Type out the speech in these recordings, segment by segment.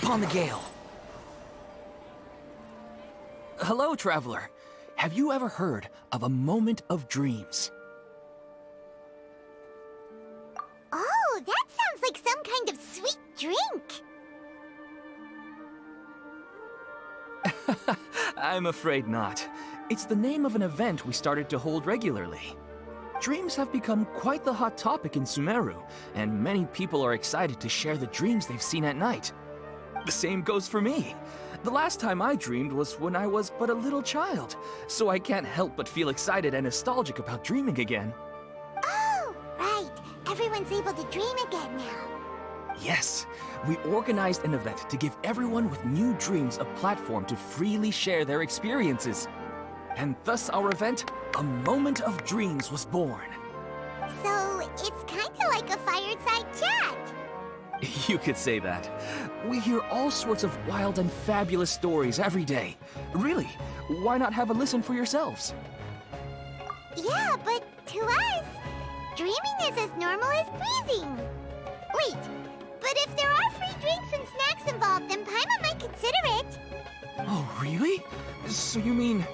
upon the gale. Hello, traveler. Have you ever heard of a moment of dreams? Oh, that sounds like some kind of sweet drink. I'm afraid not. It's the name of an event we started to hold regularly. Dreams have become quite the hot topic in Sumeru, and many people are excited to share the dreams they've seen at night. The same goes for me. The last time I dreamed was when I was but a little child, so I can't help but feel excited and nostalgic about dreaming again. Oh, right. Everyone's able to dream again now. Yes, we organized an event to give everyone with new dreams a platform to freely share their experiences. And thus our event, A Moment of Dreams, was born. So, it's kinda like a fireside chat. You could say that. We hear all sorts of wild and fabulous stories every day. Really, why not have a listen for yourselves? Yeah, but to us, dreaming is as normal as breathing. Wait, but if there are free drinks and snacks involved, then Paimon might consider it. Oh, really? So you mean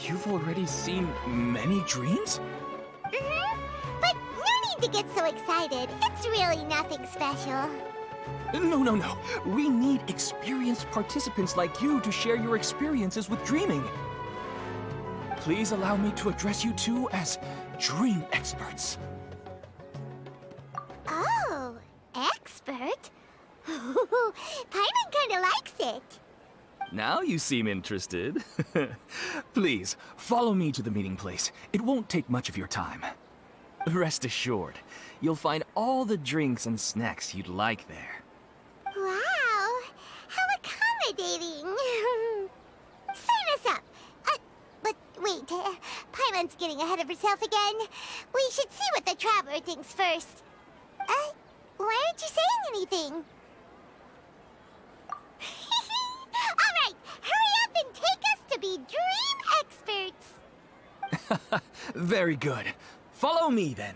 you've already seen many dreams? But no need to get so excited. It's really nothing special. No. We need experienced participants like you to share your experiences with dreaming. Please allow me to address you two as dream experts. Oh, expert? Paimon kinda likes it. Now you seem interested. Please, follow me to the meeting place. It won't take much of your time. Rest assured, you'll find all the drinks and snacks you'd like there. Wow, how accommodating. Sign us up. But wait, Paimon's getting ahead of herself again. We should see what the traveler thinks first. Why aren't you saying anything? All right, hurry up and take us to be dream experts. Very good. Follow me then.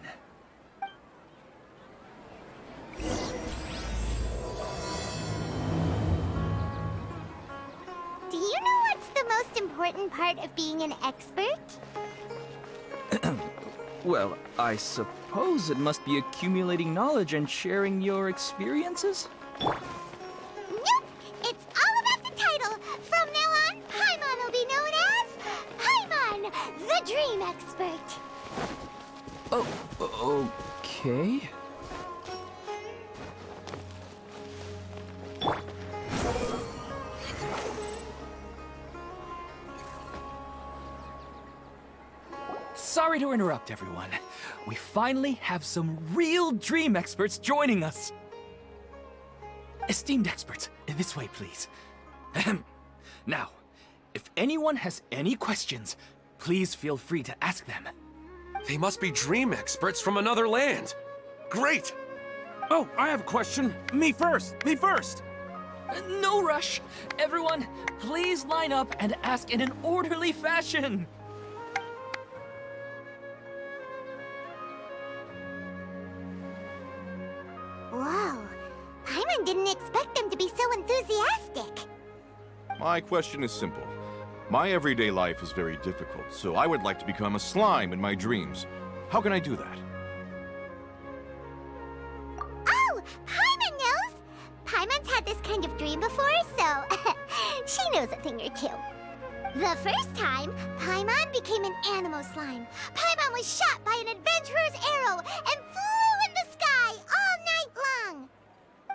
Do you know what's the most important part of being an expert? Well, I suppose it must be accumulating knowledge and sharing your experiences? Nope! It's all about the title. From now on, Paimon will be known as Paimon, the Dream Expert. Oh, okay. Sorry to interrupt, everyone. We finally have some real dream experts joining us. Esteemed experts, this way, please. Ahem. Now, if anyone has any questions, please feel free to ask them. They must be dream experts from another land. Great! Oh, I have a question. Me first! No rush. Everyone, please line up and ask in an orderly fashion. Whoa, Paimon didn't expect them to be so enthusiastic. My question is simple. My everyday life is very difficult, so I would like to become a slime in my dreams. How can I do that? Oh, Paimon knows! Paimon's had this kind of dream before, so she knows a thing or two. The first time, Paimon became an animal slime. Paimon was shot by an adventurer's arrow and flew in the sky all night long.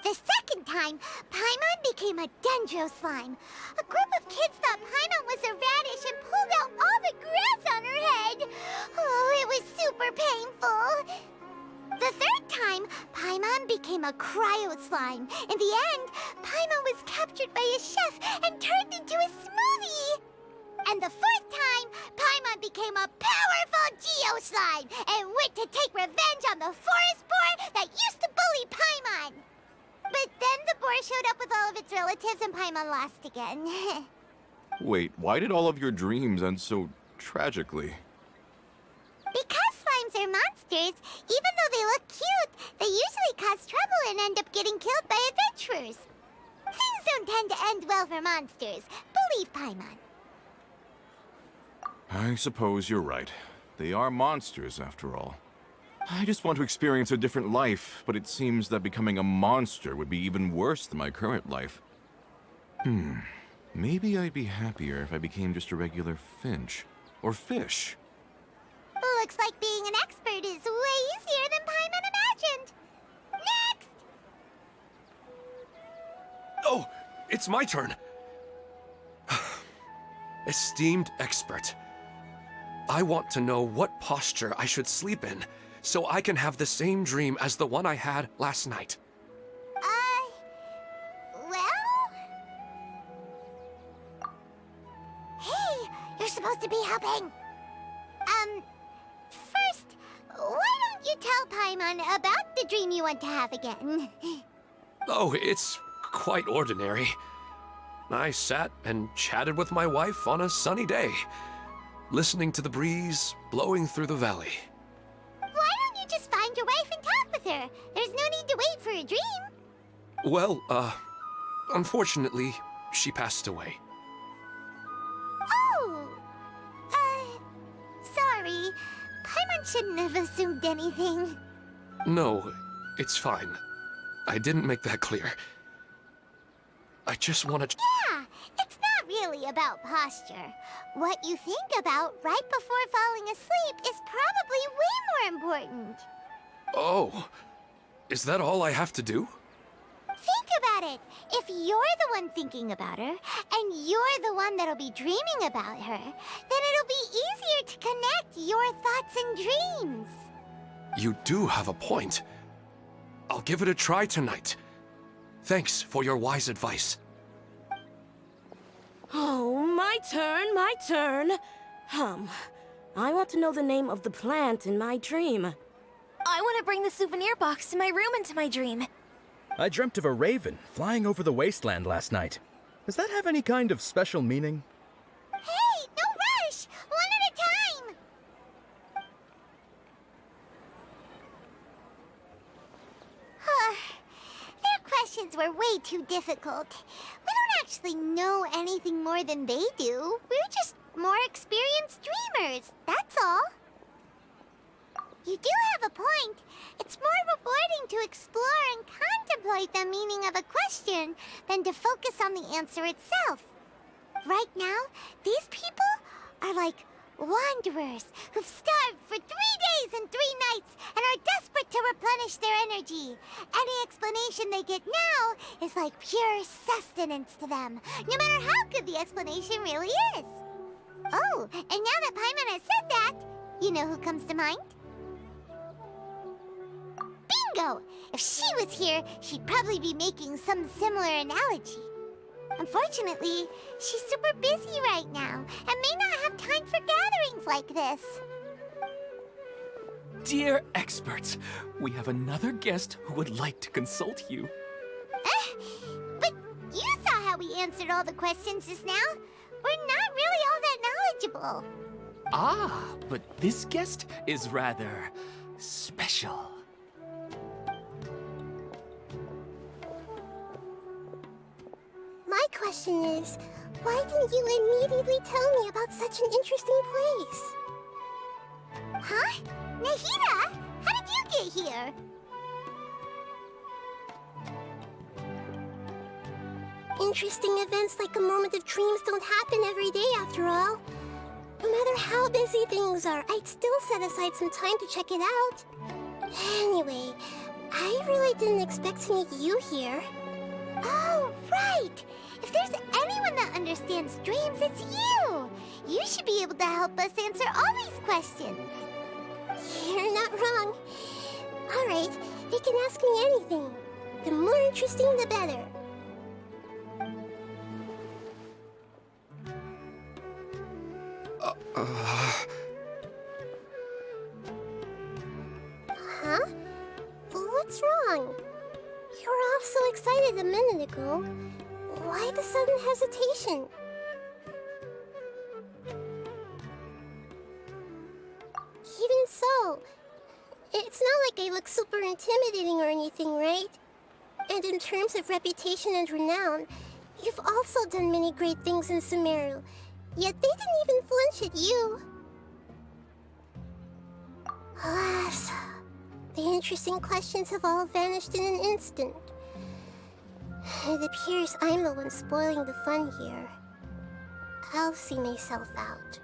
The second time, Paimon became a dendro slime. A group of kids thought Paimon was a radish and pulled out all the grass on her head. Oh, it was super painful. The third time, Paimon became a cryo slime. In the end, Paimon was captured by a chef and turned into a smoothie. And the fourth time, Paimon became a powerful geo slime and went to take revenge on the forest boar that used to bully Paimon. But then the boar showed up with all of its relatives and Paimon lost again. Wait, why did all of your dreams end so tragically? Because slimes are monsters, even though they look cute, they usually cause trouble and end up getting killed by adventurers. Things don't tend to end well for monsters. Believe Paimon. I suppose you're right. They are monsters, after all. I just want to experience a different life, but it seems that becoming a monster would be even worse than my current life. Maybe I'd be happier if I became just a regular finch. Or fish. Looks like being an expert is way easier than Paimon imagined. Next! Oh, it's my turn. Esteemed expert, I want to know what posture I should sleep in so I can have the same dream as the one I had last night. Well? Hey, you're supposed to be helping. First, why don't you tell Paimon about the dream you want to have again? Oh, it's quite ordinary. I sat and chatted with my wife on a sunny day, listening to the breeze blowing through the valley. Why don't you just find your wife and talk with her? There's no need to wait for a dream. Well, unfortunately, she passed away. Oh, sorry. Paimon shouldn't have assumed anything. No, it's fine. I didn't make that clear. I just want to... Yeah, it's not really about posture. What you think about right before falling asleep is probably way more important. Oh, is that all I have to do? Think about it. If you're the one thinking about her, and you're the one that'll be dreaming about her, then it'll be easier to connect your thoughts and dreams. You do have a point. I'll give it a try tonight. Thanks for your wise advice. Oh, my turn. I want to know the name of the plant in my dream. I want to bring the souvenir box to my room into my dream. I dreamt of a raven flying over the wasteland last night. Does that have any kind of special meaning? Hey, no rush! One at a time! Their questions were way too difficult. We don't actually know anything more than they do. We're just more experienced dreamers, that's all. You do have a point. It's more rewarding to explore and contemplate the meaning of a question than to focus on the answer itself. Right now, these people are like wanderers who've starved for 3 days and 3 nights and are desperate to replenish their energy. Any explanation they get now is like pure sustenance to them, no matter how good the explanation really is. Oh, and now that Paimon has said that, you know who comes to mind? Bingo! If she was here, she'd probably be making some similar analogy. Unfortunately, she's super busy right now and may not have time for gatherings like this. Dear experts, we have another guest who would like to consult you. But you saw how we answered all the questions just now. We're not really all that knowledgeable. Ah, but this guest is rather special. My question is, why didn't you immediately tell me about such an interesting place? Huh? Nahida? How did you get here? Interesting events like a moment of dreams don't happen every day after all. No matter how busy things are, I'd still set aside some time to check it out. Anyway, I really didn't expect to meet you here. Oh, right! If there's anyone that understands dreams, it's you! You should be able to help us answer all these questions. You're not wrong. All right, you can ask me anything. The more interesting, the better. Huh? What's wrong? You were all so excited a minute ago. Why the sudden hesitation? Even so, it's not like I look super intimidating or anything, right? And in terms of reputation and renown, You've also done many great things in Sumeru, yet they didn't even flinch at you. Alas, the interesting questions have all vanished in an instant. It appears I'm the one spoiling the fun here. I'll see myself out.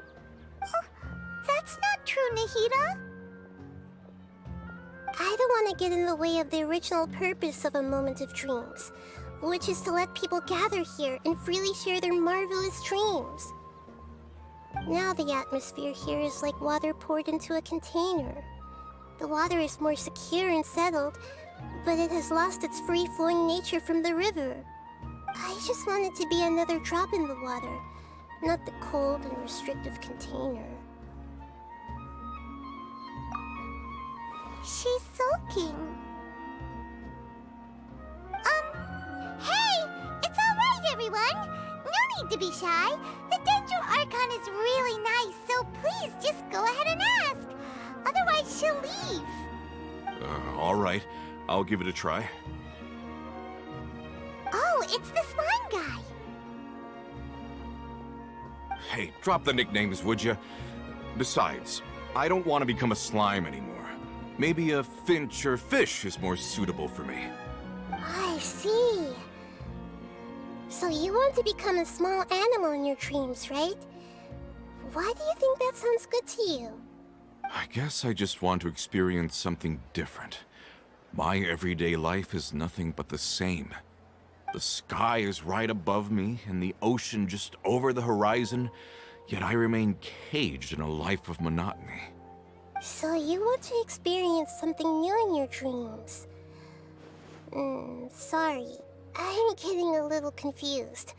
Oh, that's not true, Nahida. I don't want to get in the way of the original purpose of a Moment of Dreams, which is to let people gather here and freely share their marvelous dreams. Now the atmosphere here is like water poured into a container. The water is more secure and settled, but it has lost its free-flowing nature from the river. I just want it to be another drop in the water, not the cold and restrictive container. She's sulking. Hey! It's alright, everyone! No need to be shy. The Dendro Archon is really nice, so please just go ahead and ask. Otherwise, she'll leave. All right. I'll give it a try. Oh, it's the slime guy. Hey, drop the nicknames, would you? Besides, I don't want to become a slime anymore. Maybe a finch or fish is more suitable for me. I see. So you want to become a small animal in your dreams, right? Why do you think that sounds good to you? I guess I just want to experience something different. My everyday life is nothing but the same. The sky is right above me and the ocean just over the horizon, yet I remain caged in a life of monotony. So you want to experience something new in your dreams? Sorry. I'm getting a little confused.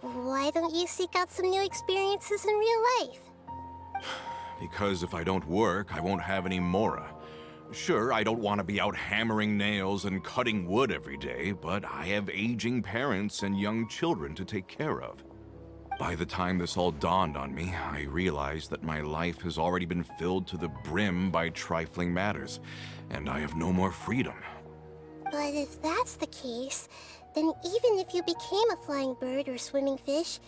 Why don't you seek out some new experiences in real life? Because if I don't work, I won't have any mora. Sure, I don't want to be out hammering nails and cutting wood every day, but I have aging parents and young children to take care of. By the time this all dawned on me, I realized that my life has already been filled to the brim by trifling matters, and I have no more freedom. But if that's the case, then even if you became a flying bird or swimming fish,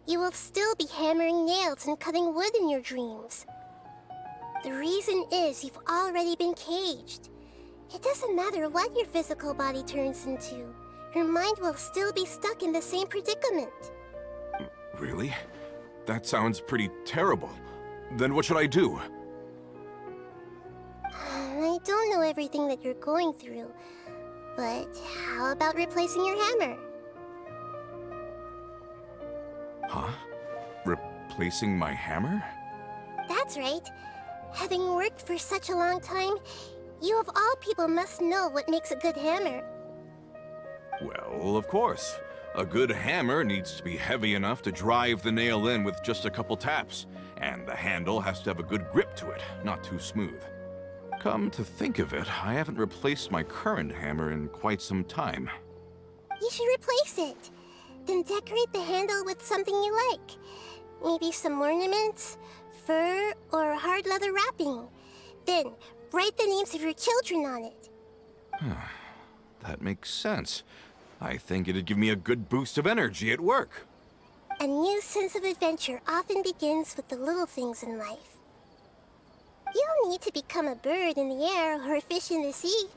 you will still be hammering nails and cutting wood in your dreams. The reason is you've already been caged. It doesn't matter what your physical body turns into. Your mind will still be stuck in the same predicament. Really? That sounds pretty terrible. Then what should I do? I don't know everything that you're going through, but how about replacing your hammer? Huh? Replacing my hammer? That's right. Having worked for such a long time, you of all people must know what makes a good hammer. Well, of course. A good hammer needs to be heavy enough to drive the nail in with just a couple taps, and the handle has to have a good grip to it, not too smooth. Come to think of it, I haven't replaced my current hammer in quite some time. You should replace it. Then decorate the handle with something you like. Maybe some ornaments, fur, or hard leather wrapping. Then, write the names of your children on it. That makes sense. I think it'd give me a good boost of energy at work. A new sense of adventure often begins with the little things in life. You don't need to become a bird in the air or a fish in the sea.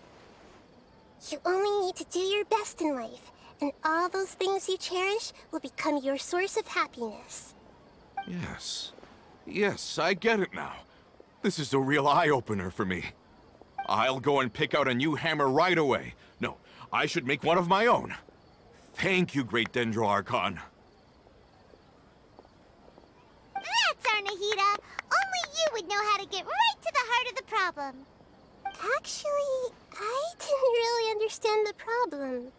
You only need to do your best in life, and all those things you cherish will become your source of happiness. Yes. Yes, I get it now. This is a real eye-opener for me. I'll go and pick out a new hammer right away. No, I should make one of my own. Thank you, Great Dendro Archon. That's our Nahida. Only you would know how to get right to the heart of the problem. Actually, I didn't really understand the problem.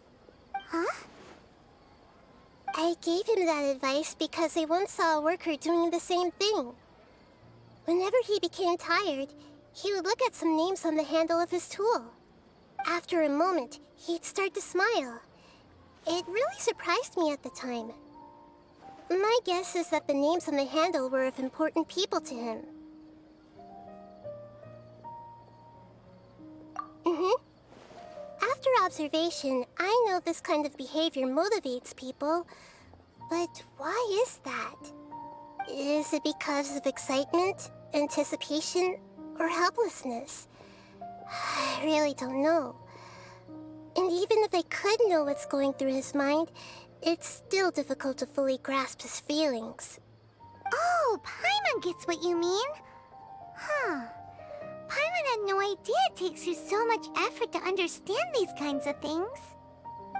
Huh? I gave him that advice because I once saw a worker doing the same thing. Whenever he became tired, he would look at some names on the handle of his tool. After a moment, he'd start to smile. It really surprised me at the time. My guess is that the names on the handle were of important people to him. After observation, I know this kind of behavior motivates people. But why is that? Is it because of excitement, anticipation, or helplessness? I really don't know. And even if I could know what's going through his mind, it's still difficult to fully grasp his feelings. Oh, Paimon gets what you mean. Huh. Paimon had no idea it takes you so much effort to understand these kinds of things.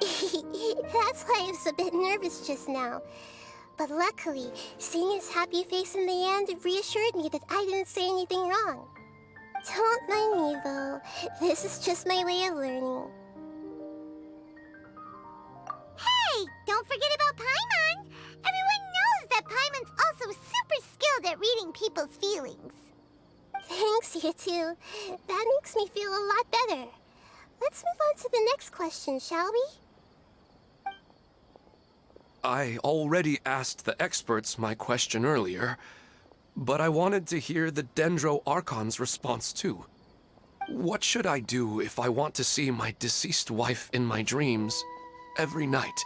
That's why I was a bit nervous just now. But luckily, seeing his happy face in the end reassured me that I didn't say anything wrong. Don't mind me, though. This is just my way of learning. Hey, don't forget about Paimon! Everyone knows that Paimon's also super skilled at reading people's feelings. Thanks, you two. That makes me feel a lot better. Let's move on to the next question, shall we? I already asked the experts my question earlier, but I wanted to hear the Dendro Archon's response too. What should I do if I want to see my deceased wife in my dreams every night?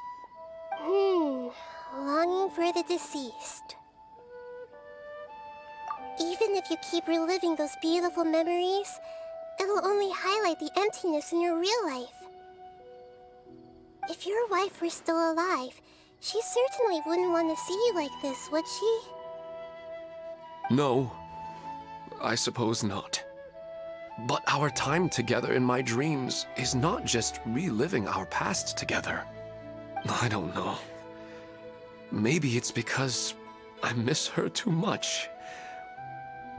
Longing for the deceased. Even if you keep reliving those beautiful memories, it'll only highlight the emptiness in your real life. If your wife were still alive, she certainly wouldn't want to see you like this, would she? No, I suppose not. But our time together in my dreams is not just reliving our past together. I don't know. Maybe it's because I miss her too much.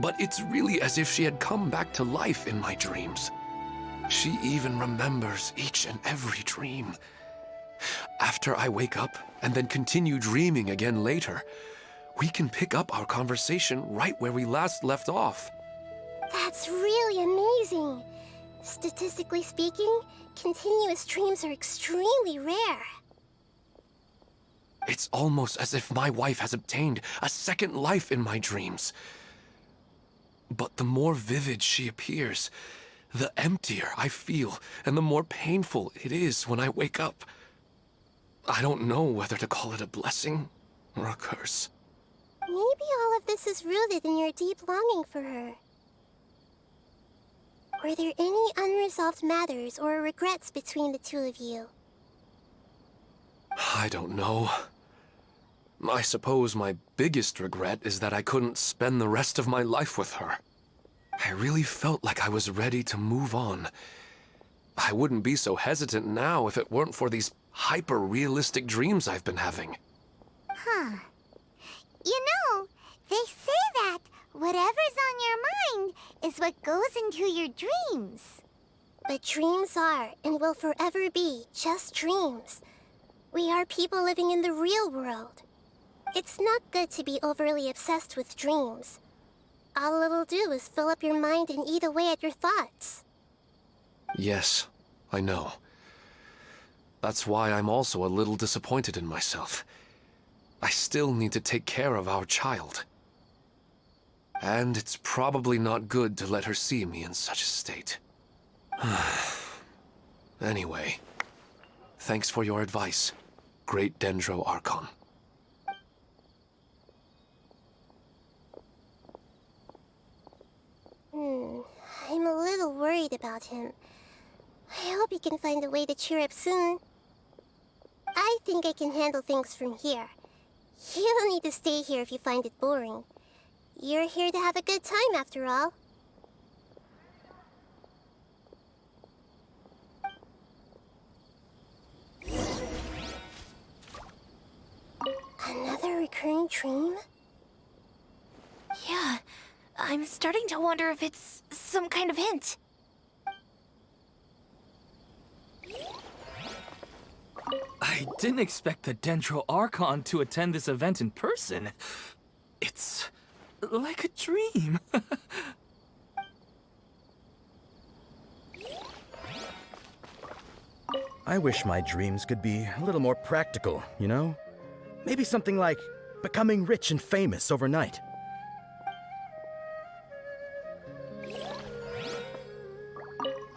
But it's really as if she had come back to life in my dreams. She even remembers each and every dream. After I wake up and then continue dreaming again later, we can pick up our conversation right where we last left off. That's really amazing. Statistically speaking, continuous dreams are extremely rare. It's almost as if my wife has obtained a second life in my dreams. But the more vivid she appears, the emptier I feel, and the more painful it is when I wake up. I don't know whether to call it a blessing or a curse. Maybe all of this is rooted in your deep longing for her. Were there any unresolved matters or regrets between the two of you? I don't know. I suppose my biggest regret is that I couldn't spend the rest of my life with her. I really felt like I was ready to move on. I wouldn't be so hesitant now if it weren't for these hyper-realistic dreams I've been having. Huh. You know, they say that whatever's on your mind is what goes into your dreams. But dreams are, and will forever be, just dreams. We are people living in the real world. It's not good to be overly obsessed with dreams. All it'll do is fill up your mind and eat away at your thoughts. Yes, I know. That's why I'm also a little disappointed in myself. I still need to take care of our child. And it's probably not good to let her see me in such a state. Anyway, thanks for your advice, Great Dendro Archon. I'm a little worried about him. I hope he can find a way to cheer up soon. I think I can handle things from here. You don't need to stay here if you find it boring. You're here to have a good time, after all. Another recurring dream? Yeah, I'm starting to wonder if it's some kind of hint. I didn't expect the Dendro Archon to attend this event in person. It's like a dream. I wish my dreams could be a little more practical, you know? Maybe something like becoming rich and famous overnight.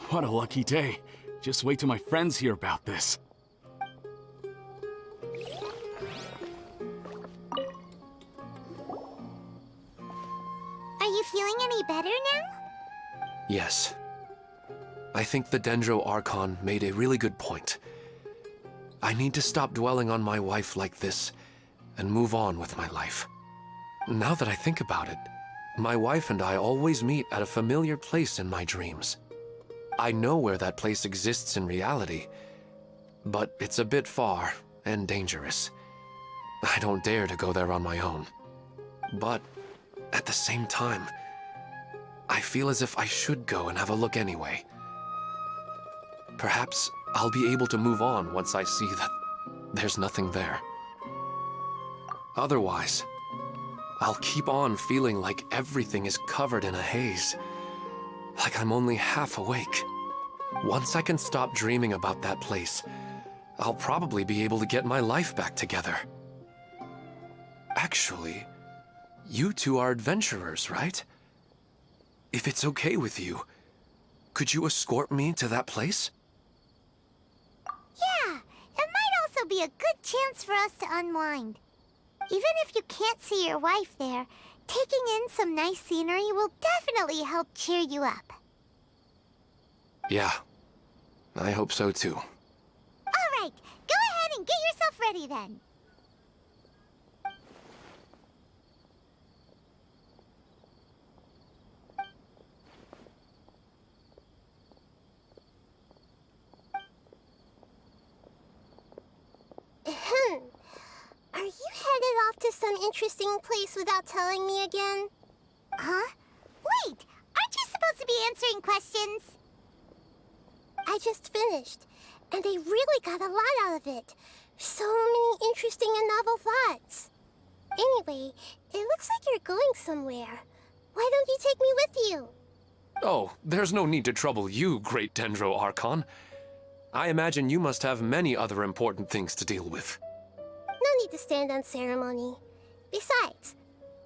What a lucky day. Just wait till my friends hear about this. Are you feeling any better now? Yes. I think the Dendro Archon made a really good point. I need to stop dwelling on my wife like this and move on with my life. Now that I think about it, my wife and I always meet at a familiar place in my dreams. I know where that place exists in reality, but it's a bit far and dangerous. I don't dare to go there on my own. But at the same time, I feel as if I should go and have a look anyway. Perhaps I'll be able to move on once I see that there's nothing there. Otherwise, I'll keep on feeling like everything is covered in a haze, like I'm only half awake. Once I can stop dreaming about that place, I'll probably be able to get my life back together. Actually, you two are adventurers, right? If it's okay with you, could you escort me to that place? Yeah, it might also be a good chance for us to unwind. Even if you can't see your wife there, taking in some nice scenery will definitely help cheer you up. Yeah, I hope so too. All right, go ahead and get yourself ready then. Are you headed off to some interesting place without telling me again? Huh? Wait, aren't you supposed to be answering questions? I just finished, and I really got a lot out of it. So many interesting and novel thoughts. Anyway, it looks like you're going somewhere. Why don't you take me with you? Oh, there's no need to trouble you, great Dendro Archon. I imagine you must have many other important things to deal with. No need to stand on ceremony. Besides,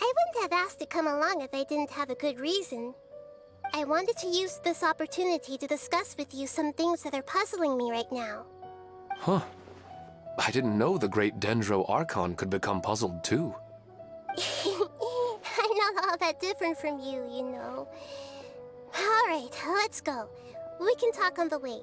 I wouldn't have asked to come along if I didn't have a good reason. I wanted to use this opportunity to discuss with you some things that are puzzling me right now. Huh. I didn't know the great Dendro Archon could become puzzled too. I'm not all that different from you, you know. Alright, let's go. We can talk on the way.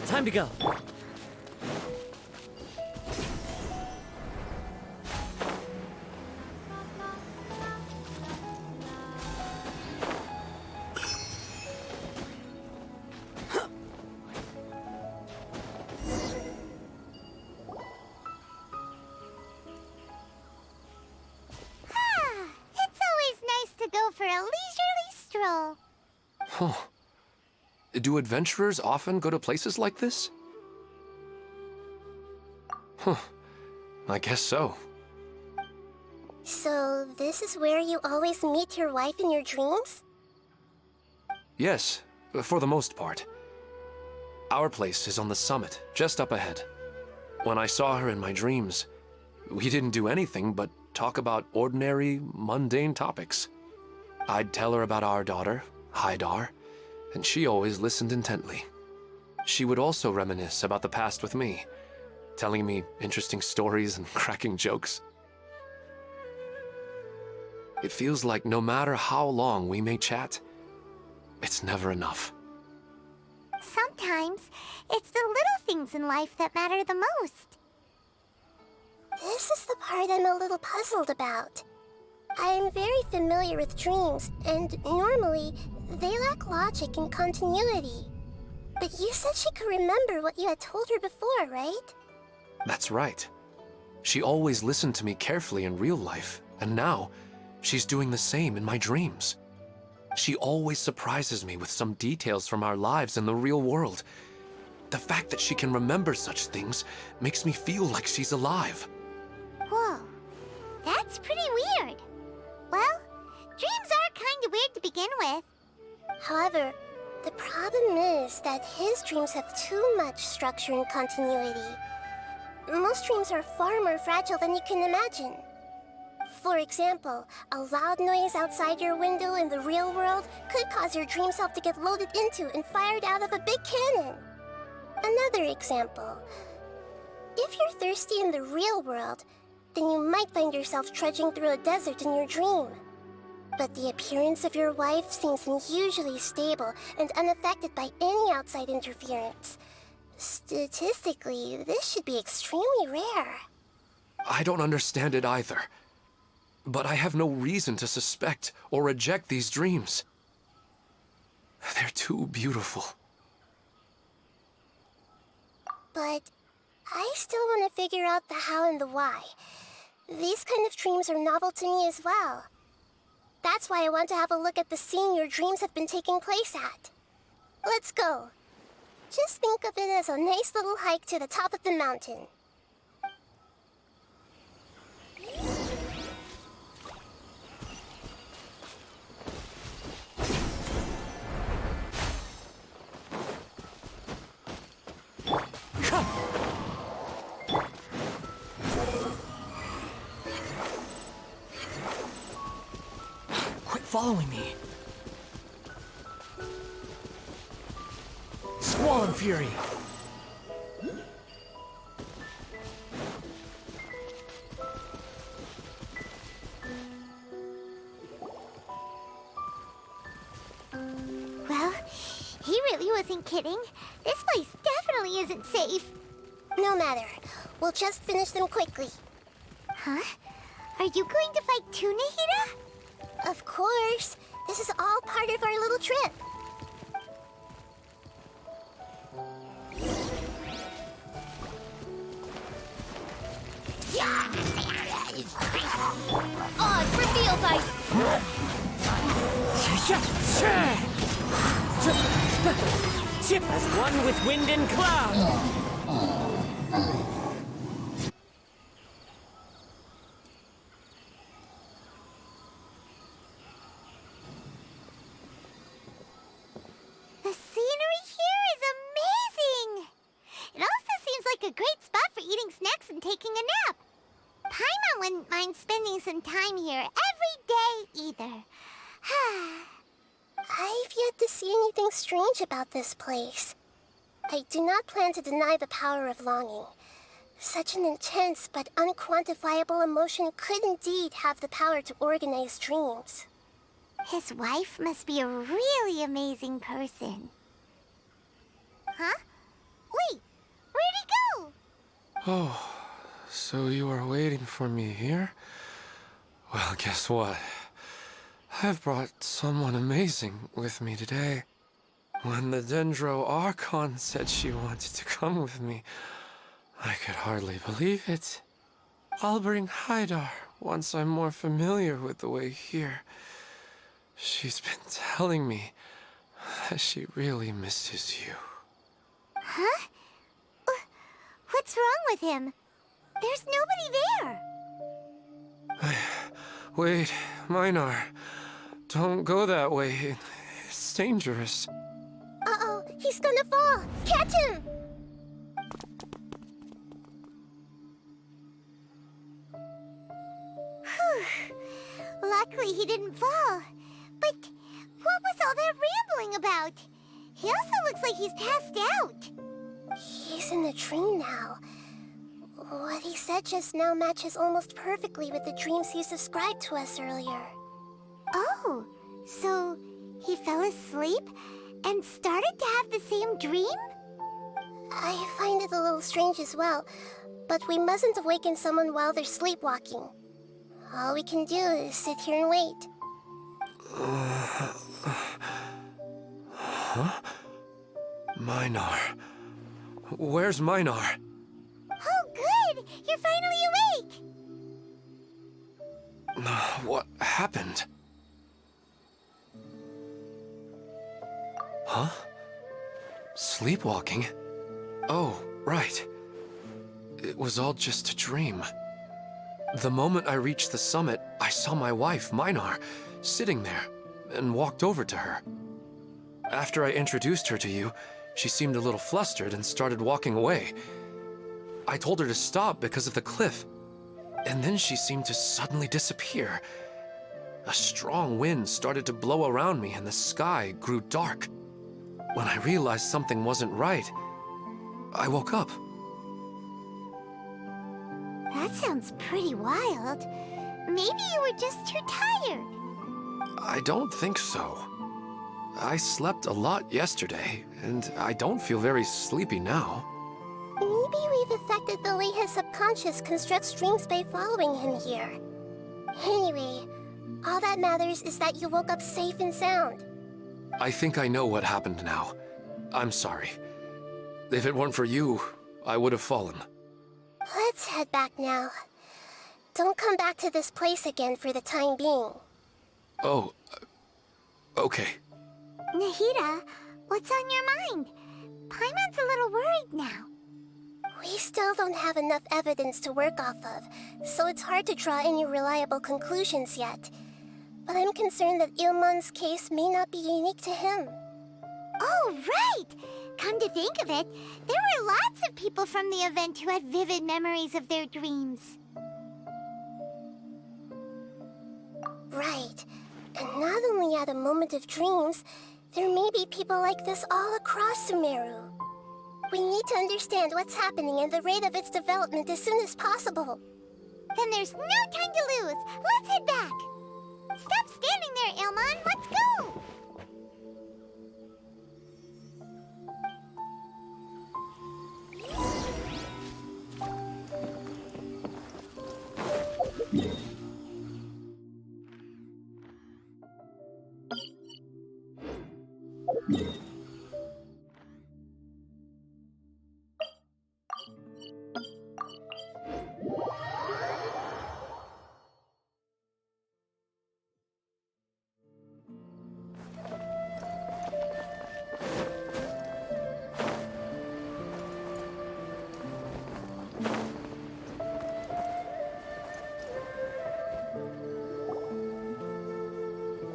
Time to go. It's always nice to go for a leisurely stroll. Huh. Do adventurers often go to places like this? Huh. I guess so. So, this is where you always meet your wife in your dreams? Yes, for the most part. Our place is on the summit, just up ahead. When I saw her in my dreams, we didn't do anything but talk about ordinary, mundane topics. I'd tell her about our daughter, Haidar, and she always listened intently. She would also reminisce about the past with me, telling me interesting stories and cracking jokes. It feels like no matter how long we may chat, it's never enough. Sometimes, it's the little things in life that matter the most. This is the part I'm a little puzzled about. I am very familiar with dreams, and normally, they lack logic and continuity. But you said she could remember what you had told her before, right? That's right. She always listened to me carefully in real life, and now she's doing the same in my dreams. She always surprises me with some details from our lives in the real world. The fact that she can remember such things makes me feel like she's alive. Whoa, that's pretty weird. Well, dreams are kind of weird to begin with. However, the problem is that his dreams have too much structure and continuity. Most dreams are far more fragile than you can imagine. For example, a loud noise outside your window in the real world could cause your dream self to get loaded into and fired out of a big cannon. Another example. If you're thirsty in the real world, then you might find yourself trudging through a desert in your dream. But the appearance of your wife seems unusually stable and unaffected by any outside interference. Statistically, this should be extremely rare. I don't understand it either. But I have no reason to suspect or reject these dreams. They're too beautiful. But I still want to figure out the how and the why. These kind of dreams are novel to me as well. That's why I want to have a look at the scene your dreams have been taking place at. Let's go. Just think of it as a nice little hike to the top of the mountain. Quit following me. Squall and Fury. Well, he really wasn't kidding. This place definitely isn't safe. No matter. We'll just finish them quickly. Huh? Are you going to fight too, Nahida? Of course. This is all part of our little trip. Oz, reveal thy... Chip as one with wind and cloud. The scenery here is amazing! It also seems like a great spot for eating snacks and taking a nap. Paimon wouldn't mind spending some time here every day either. I've yet to see anything strange about this place. I do not plan to deny the power of longing. Such an intense but unquantifiable emotion could indeed have the power to organize dreams. His wife must be a really amazing person. Huh? Wait, where'd he go? Oh, so you are waiting for me here? Well, guess what? I've brought someone amazing with me today. When the Dendro Archon said she wanted to come with me, I could hardly believe it. I'll bring Haidar once I'm more familiar with the way here. She's been telling me that she really misses you. Huh? What's wrong with him? There's nobody there. Wait, Minar. Don't go that way. It's dangerous. Uh-oh, he's gonna fall! Catch him! Luckily he didn't fall. But what was all that rambling about? He also looks like he's passed out. He's in a dream now. What he said just now matches almost perfectly with the dreams he's described to us earlier. Oh, so he fell asleep and started to have the same dream? I find it a little strange as well, but we mustn't awaken someone while they're sleepwalking. All we can do is sit here and wait. Huh? Minar. Where's Minar? Oh, good! You're finally awake! What happened? Huh? Sleepwalking? Oh, right. It was all just a dream. The moment I reached the summit, I saw my wife, Minar, sitting there, and walked over to her. After I introduced her to you, she seemed a little flustered and started walking away. I told her to stop because of the cliff, and then she seemed to suddenly disappear. A strong wind started to blow around me and the sky grew dark. When I realized something wasn't right, I woke up. That sounds pretty wild. Maybe you were just too tired. I don't think so. I slept a lot yesterday, and I don't feel very sleepy now. Maybe we've affected the way his subconscious constructs dreams by following him here. Anyway, all that matters is that you woke up safe and sound. I think I know what happened now. I'm sorry. If it weren't for you, I would have fallen. Let's head back now. Don't come back to this place again for the time being. Oh, okay. Nahida, what's on your mind? Paimon's a little worried now. We still don't have enough evidence to work off of, so it's hard to draw any reliable conclusions yet. But I'm concerned that Ilmon's case may not be unique to him. Oh, right! Come to think of it, there were lots of people from the event who had vivid memories of their dreams. Right. And not only at a moment of dreams, there may be people like this all across Sumeru. We need to understand what's happening and the rate of its development as soon as possible. Then there's no time to lose. Let's head back. Stop standing there, Ilmon. Let's go.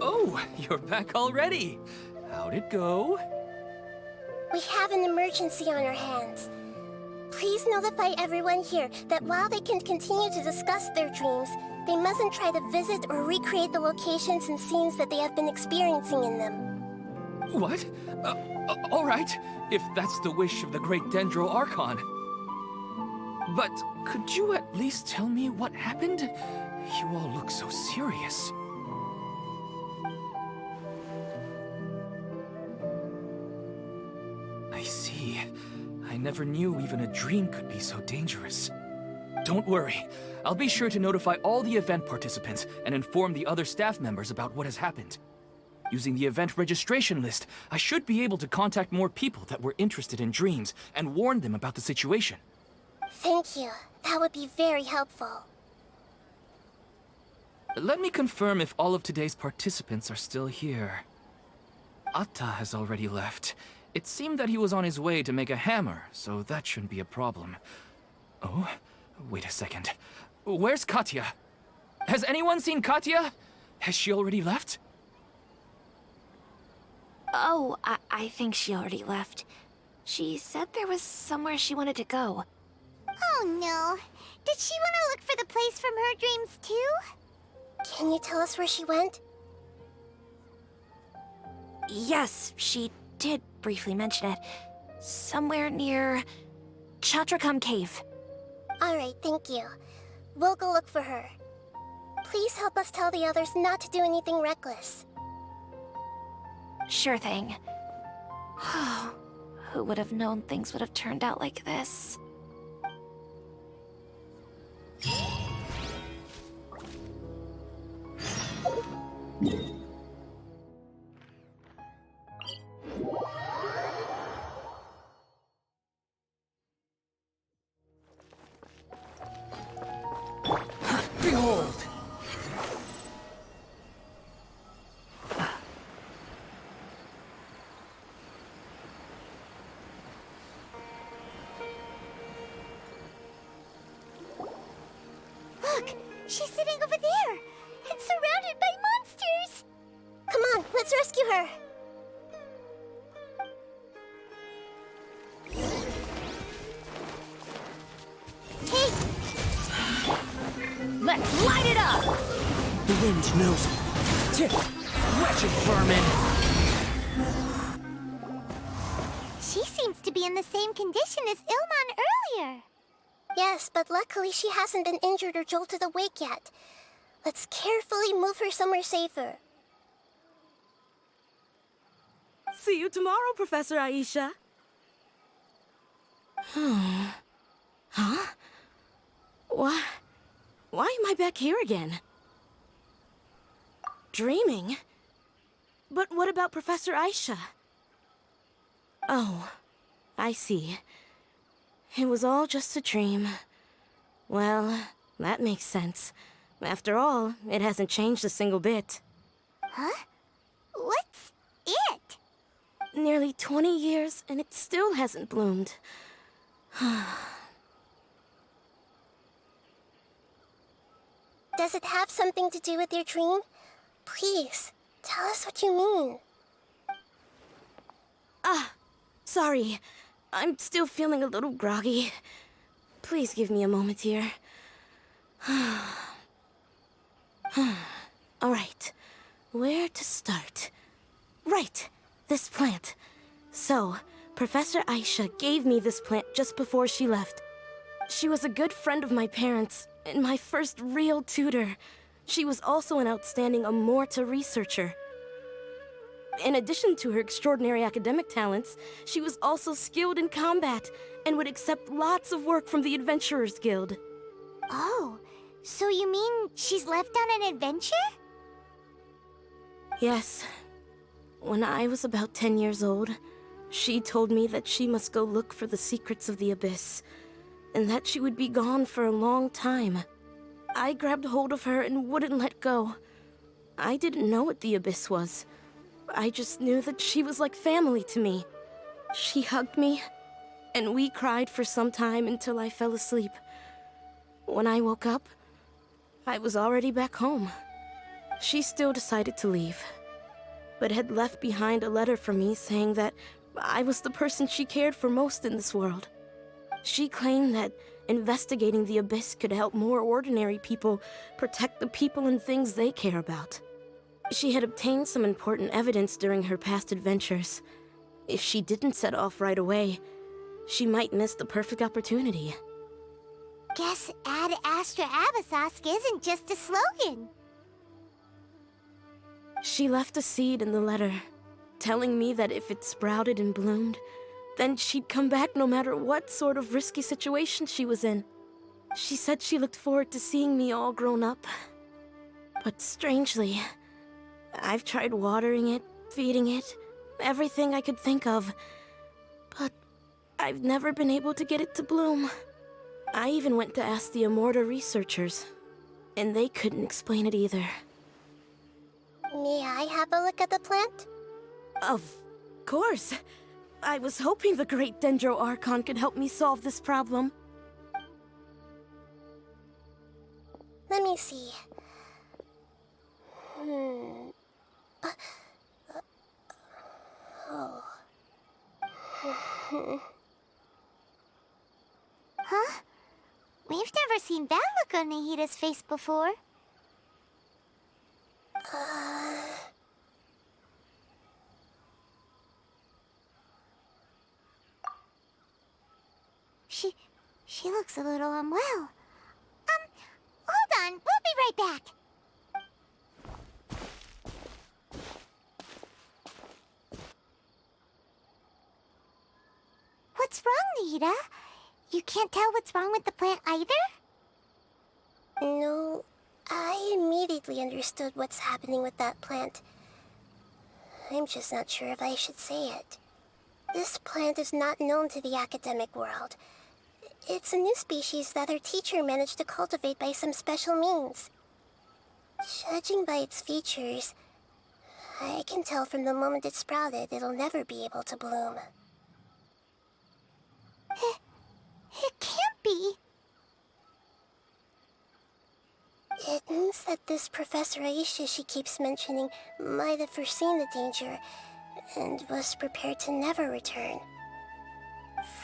Oh, you're back already. How'd it go? We have an emergency on our hands. Please notify everyone here that while they can continue to discuss their dreams, they mustn't try to visit or recreate the locations and scenes that they have been experiencing in them. What? All right, if that's the wish of the great Dendro Archon. But could you at least tell me what happened? You all look so serious. I see. I never knew even a dream could be so dangerous. Don't worry. I'll be sure to notify all the event participants and inform the other staff members about what has happened. Using the event registration list, I should be able to contact more people that were interested in dreams and warn them about the situation. Thank you. That would be very helpful. Let me confirm if all of today's participants are still here. Atta has already left. It seemed that he was on his way to make a hammer, so that shouldn't be a problem. Oh, wait a second. Where's Katya? Has anyone seen Katya? Has she already left? Oh, I think she already left. She said there was somewhere she wanted to go. Oh no. Did she want to look for the place from her dreams too? Can you tell us where she went? Yes, she did briefly mention it. Somewhere near Chatrakam Cave. Alright, thank you. We'll go look for her. Please help us tell the others not to do anything reckless. Sure thing. Who would have known things would have turned out like this? She's sitting over there and surrounded by monsters. Come on, let's rescue her. Hey, Let's light it up! The wind knows me. Wretched vermin! she seems to be in the same condition as Ilman earlier. Yes, but luckily she hasn't been injured or jolted awake yet. Let's carefully move her somewhere safer. See you tomorrow, Professor Aisha. Huh? Why am I back here again? Dreaming? But what about Professor Aisha? Oh, I see. It was all just a dream. Well, that makes sense. After all, it hasn't changed a single bit. Huh? What's it? Nearly 20 years, and it still hasn't bloomed. Does it have something to do with your dream? Please, tell us what you mean. Sorry. I'm still feeling a little groggy. Please give me a moment here. Alright, where to start? Right, this plant. So, Professor Aisha gave me this plant just before she left. She was a good friend of my parents, and my first real tutor. She was also an outstanding Amorta researcher. In addition to her extraordinary academic talents, she was also skilled in combat, and would accept lots of work from the Adventurers Guild. Oh, so you mean she's left on an adventure? Yes. When I was about 10 years old, she told me that she must go look for the secrets of the Abyss, and that she would be gone for a long time. I grabbed hold of her and wouldn't let go. I didn't know what the Abyss was. I just knew that she was like family to me. She hugged me, and we cried for some time until I fell asleep. When I woke up, I was already back home. She still decided to leave, but had left behind a letter for me saying that I was the person she cared for most in this world. She claimed that investigating the Abyss could help more ordinary people protect the people and things they care about. She had obtained some important evidence during her past adventures. If she didn't set off right away, she might miss the perfect opportunity. Guess Ad Astra Abyssosque isn't just a slogan. She left a seed in the letter, telling me that if it sprouted and bloomed, then she'd come back no matter what sort of risky situation she was in. She said she looked forward to seeing me all grown up. But strangely, I've tried watering it, feeding it, everything I could think of. But I've never been able to get it to bloom. I even went to ask the Amorta researchers, and they couldn't explain it either. May I have a look at the plant? Of course. I was hoping the great Dendro Archon could help me solve this problem. Let me see. Huh? We've never seen that look on Nahida's face before. She looks a little unwell. Hold on, we'll be right back. What's wrong, Nahida? You can't tell what's wrong with the plant either? No, I immediately understood what's happening with that plant. I'm just not sure if I should say it. This plant is not known to the academic world. It's a new species that our teacher managed to cultivate by some special means. Judging by its features, I can tell from the moment it sprouted it'll never be able to bloom. It can't be. It means that this Professor Aisha she keeps mentioning might have foreseen the danger and was prepared to never return.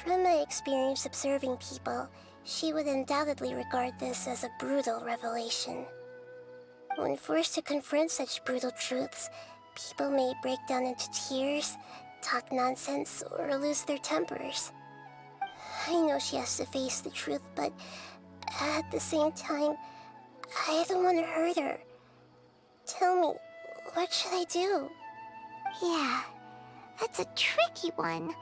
From my experience observing people, she would undoubtedly regard this as a brutal revelation. When forced to confront such brutal truths, people may break down into tears, talk nonsense, or lose their tempers. I know she has to face the truth, but at the same time, I don't want to hurt her. Tell me, what should I do? Yeah, that's a tricky one.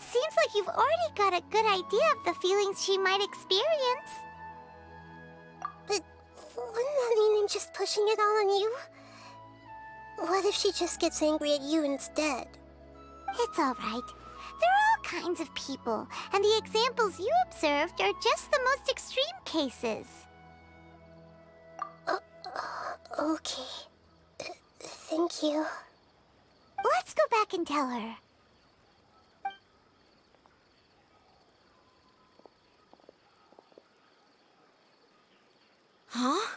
Seems like you've already got a good idea of the feelings she might experience. But wouldn't that mean I'm just pushing it all on you? What if she just gets angry at you instead? It's all right. There are all kinds of people, and the examples you observed are just the most extreme cases. Okay. Thank you. Let's go back and tell her. Huh?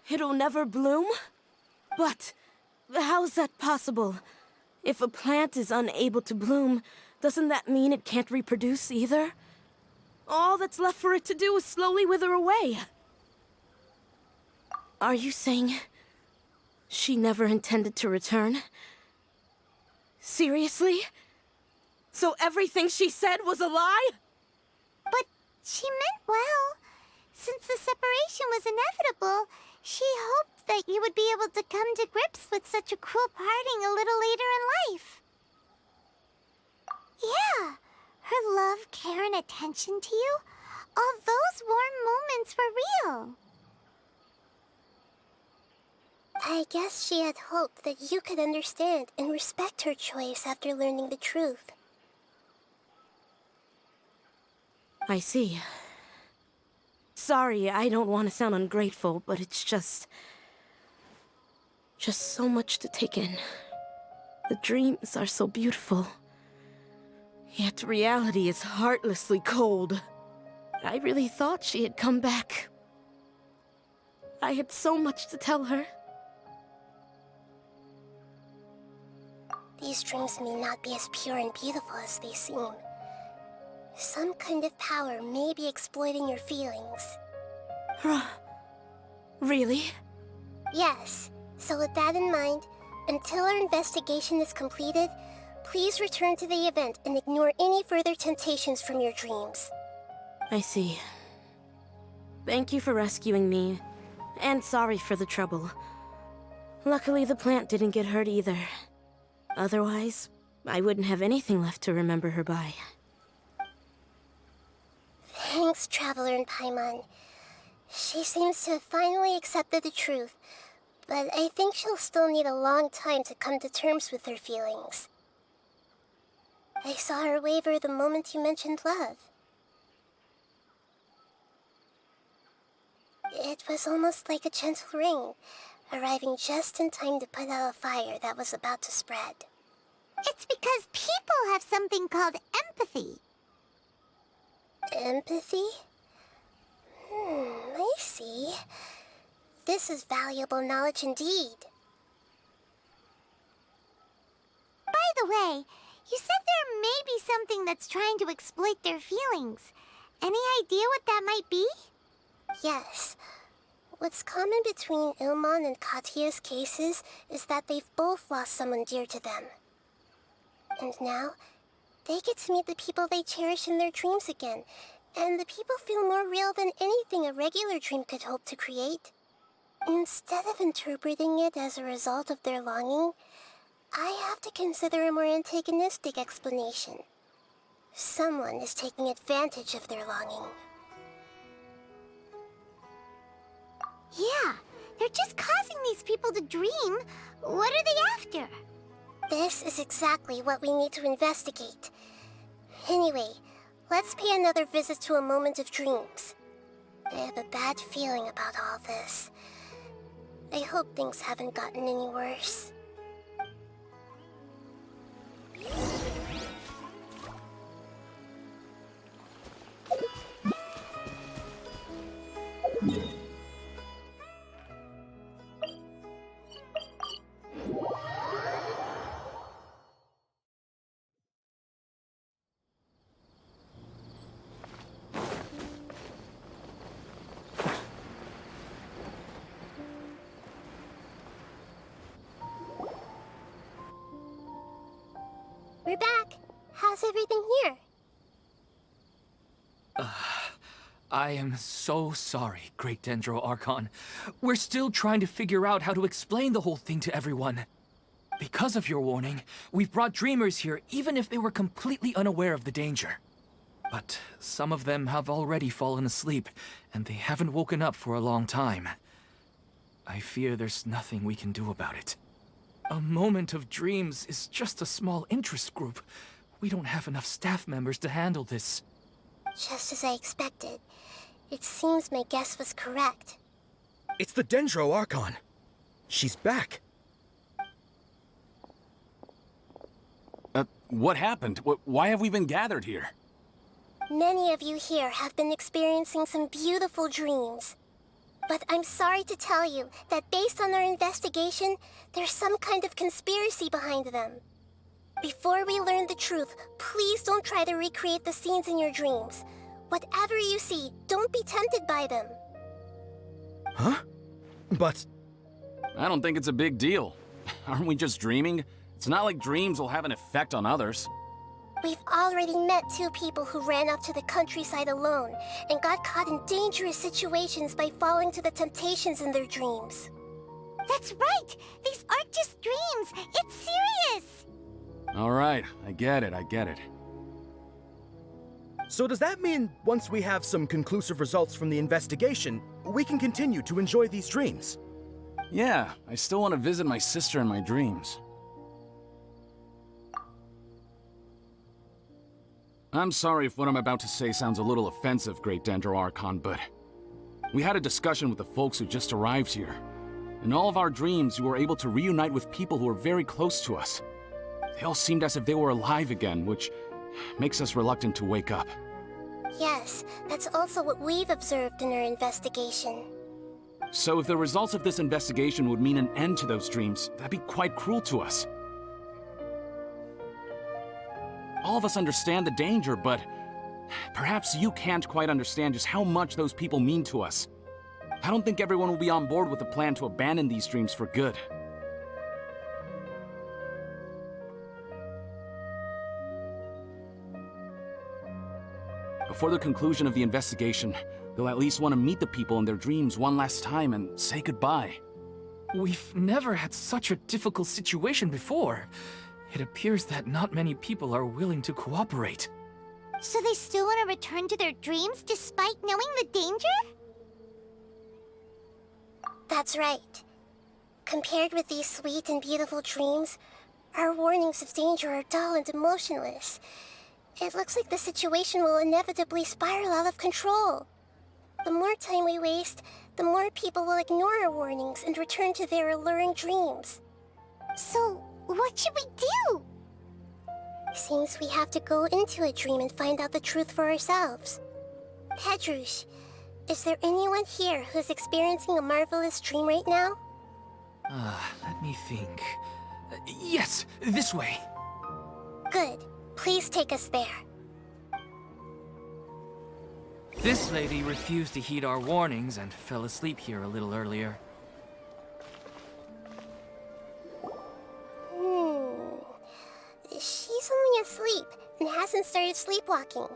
It'll never bloom? But how's that possible? If a plant is unable to bloom, doesn't that mean it can't reproduce either? All that's left for it to do is slowly wither away. Are you saying she never intended to return? Seriously? So everything she said was a lie? But she meant well. Since the separation was inevitable, she hoped that you would be able to come to grips with such a cruel parting a little later in life. Yeah, her love, care, and attention to you, all those warm moments were real. I guess she had hoped that you could understand and respect her choice after learning the truth. I see. Sorry, I don't want to sound ungrateful, but it's just so much to take in. The dreams are so beautiful. Yet reality is heartlessly cold. I really thought she had come back. I had so much to tell her. These dreams may not be as pure and beautiful as they seem. Some kind of power may be exploiting your feelings. Really? Yes. So with that in mind, until our investigation is completed, please return to the event and ignore any further temptations from your dreams. I see. Thank you for rescuing me, and sorry for the trouble. Luckily, the plant didn't get hurt either. Otherwise, I wouldn't have anything left to remember her by. Thanks, Traveler and Paimon. She seems to have finally accepted the truth, but I think she'll still need a long time to come to terms with her feelings. I saw her waver the moment you mentioned love. It was almost like a gentle rain, arriving just in time to put out a fire that was about to spread. It's because people have something called empathy. Empathy? I see. This is valuable knowledge indeed. By the way, you said there may be something that's trying to exploit their feelings. Any idea what that might be? Yes. What's common between Ilmon and Katya's cases is that they've both lost someone dear to them. And now, they get to meet the people they cherish in their dreams again, and the people feel more real than anything a regular dream could hope to create. Instead of interpreting it as a result of their longing, I have to consider a more antagonistic explanation. Someone is taking advantage of their longing. Yeah, they're just causing these people to dream. What are they after? This is exactly what we need to investigate. Anyway, let's pay another visit to a moment of dreams. I have a bad feeling about all this. I hope things haven't gotten any worse. We're back. How's everything here? I am so sorry, Great Dendro Archon. We're still trying to figure out how to explain the whole thing to everyone. Because of your warning, we've brought dreamers here even if they were completely unaware of the danger. But some of them have already fallen asleep, and they haven't woken up for a long time. I fear there's nothing we can do about it. A moment of dreams is just a small interest group. We don't have enough staff members to handle this. Just as I expected. It seems my guess was correct. It's the Dendro Archon. She's back. What happened? Why have we been gathered here? Many of you here have been experiencing some beautiful dreams. But I'm sorry to tell you that based on our investigation, there's some kind of conspiracy behind them. Before we learn the truth, please don't try to recreate the scenes in your dreams. Whatever you see, don't be tempted by them. Huh? But... I don't think it's a big deal. Aren't we just dreaming? It's not like dreams will have an effect on others. We've already met 2 people who ran off to the countryside alone and got caught in dangerous situations by falling to the temptations in their dreams. That's right! These aren't just dreams! It's serious! All right, I get it. So does that mean once we have some conclusive results from the investigation, we can continue to enjoy these dreams? Yeah, I still want to visit my sister in my dreams. I'm sorry if what I'm about to say sounds a little offensive, Great Dendro Archon, but we had a discussion with the folks who just arrived here. In all of our dreams, we were able to reunite with people who were very close to us. They all seemed as if they were alive again, which makes us reluctant to wake up. Yes, that's also what we've observed in our investigation. So if the results of this investigation would mean an end to those dreams, that'd be quite cruel to us. All of us understand the danger, but perhaps you can't quite understand just how much those people mean to us. I don't think everyone will be on board with the plan to abandon these dreams for good. Before the conclusion of the investigation, they'll at least want to meet the people in their dreams one last time and say goodbye. We've never had such a difficult situation before. It appears that not many people are willing to cooperate. So they still want to return to their dreams despite knowing the danger? That's right. Compared with these sweet and beautiful dreams, our warnings of danger are dull and emotionless. It looks like the situation will inevitably spiral out of control. The more time we waste, the more people will ignore our warnings and return to their alluring dreams. So, what should we do? Seems we have to go into a dream and find out the truth for ourselves. Pedrush, is there anyone here who's experiencing a marvelous dream right now? Let me think. Yes, this way. Good. Please take us there. This lady refused to heed our warnings and fell asleep here a little earlier. She's only asleep and hasn't started sleepwalking.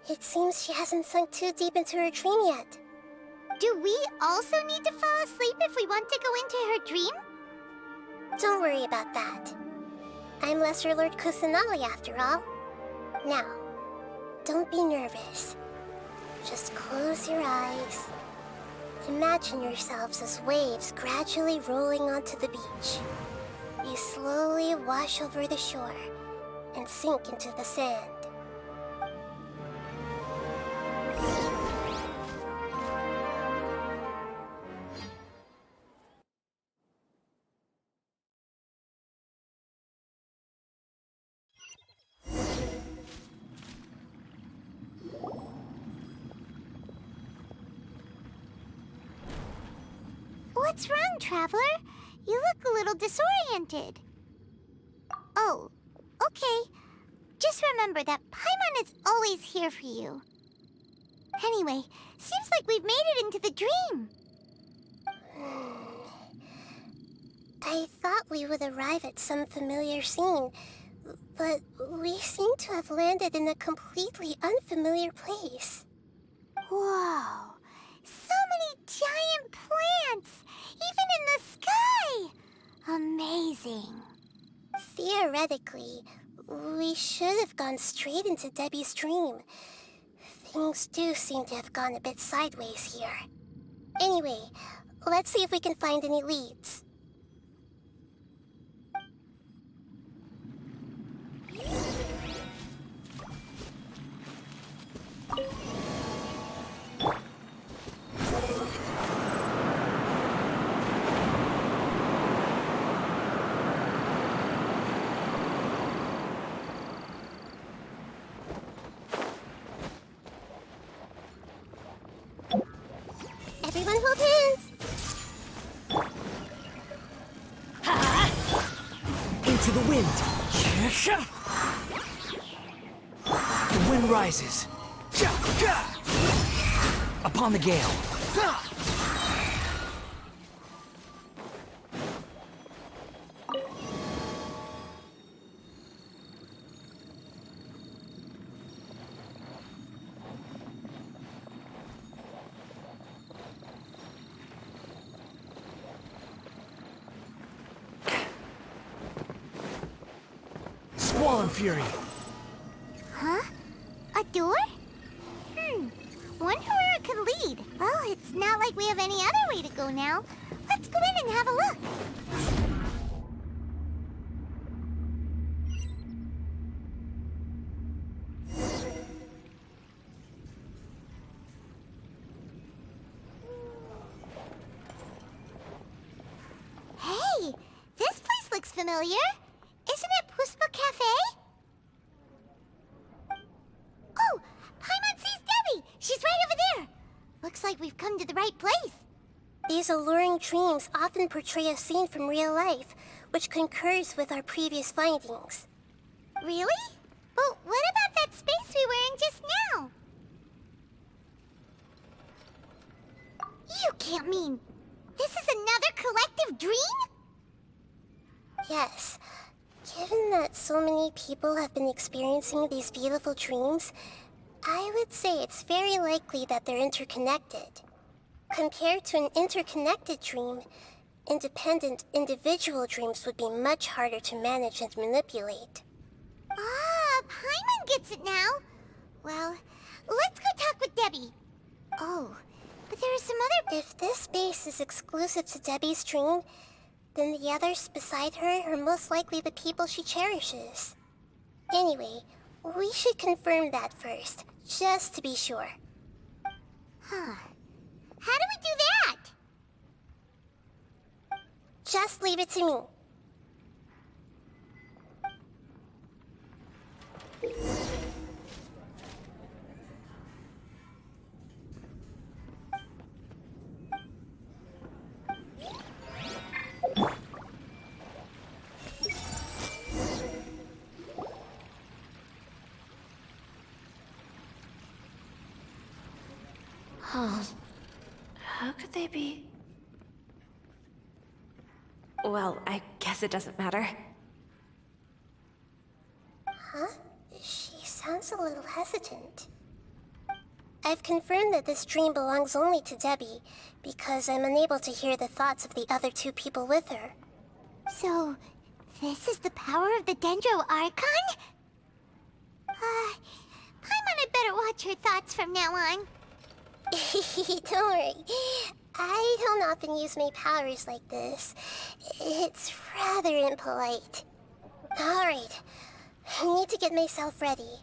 It seems she hasn't sunk too deep into her dream yet. Do we also need to fall asleep if we want to go into her dream? Don't worry about that. I'm Lesser Lord Kusanali after all. Now, don't be nervous. Just close your eyes. Imagine yourselves as waves gradually rolling onto the beach. You slowly wash over the shore and sink into the sand. What's wrong, Traveler? You look a little disoriented. Oh, okay. Just remember that Paimon is always here for you. Anyway, seems like we've made it into the dream. I thought we would arrive at some familiar scene, but we seem to have landed in a completely unfamiliar place. Whoa! So many giant plants! Even in the sky! Amazing. Theoretically, we should have gone straight into Debbie's dream. Things do seem to have gone a bit sideways here. Anyway, let's see if we can find any leads. Everyone hold hands! Into the wind. The wind rises. Upon the gale. Squall Fury. Huh? A door? Wonder where it could lead. Well, it's not like we have any other way to go now. Let's go in and have a look. Hey, this place looks familiar. Isn't it Puspa Cafe? Oh, Paimon sees Debbie! She's right over there! Looks like we've come to the right place. These alluring dreams often portray a scene from real life, which concurs with our previous findings. Really? But what about that space we were in just now? You can't mean... this is another collective dream? Yes. Given that so many people have been experiencing these beautiful dreams, I would say it's very likely that they're interconnected. Compared to an interconnected dream, independent individual dreams would be much harder to manage and manipulate. Ah, Paimon gets it now. Well, let's go talk with Debbie. Oh, but there are some other... If this space is exclusive to Debbie's dream, then the others beside her are most likely the people she cherishes. Anyway, we should confirm that first, just to be sure. Huh. How do we do that? Just leave it to me. Huh. How could they be? Well, I guess it doesn't matter. Huh? She sounds a little hesitant. I've confirmed that this dream belongs only to Debbie, because I'm unable to hear the thoughts of the other two people with her. So, this is the power of the Dendro Archon? Paimon had better watch her thoughts from now on. Don't worry. I don't often use my powers like this. It's rather impolite. Alright, I need to get myself ready.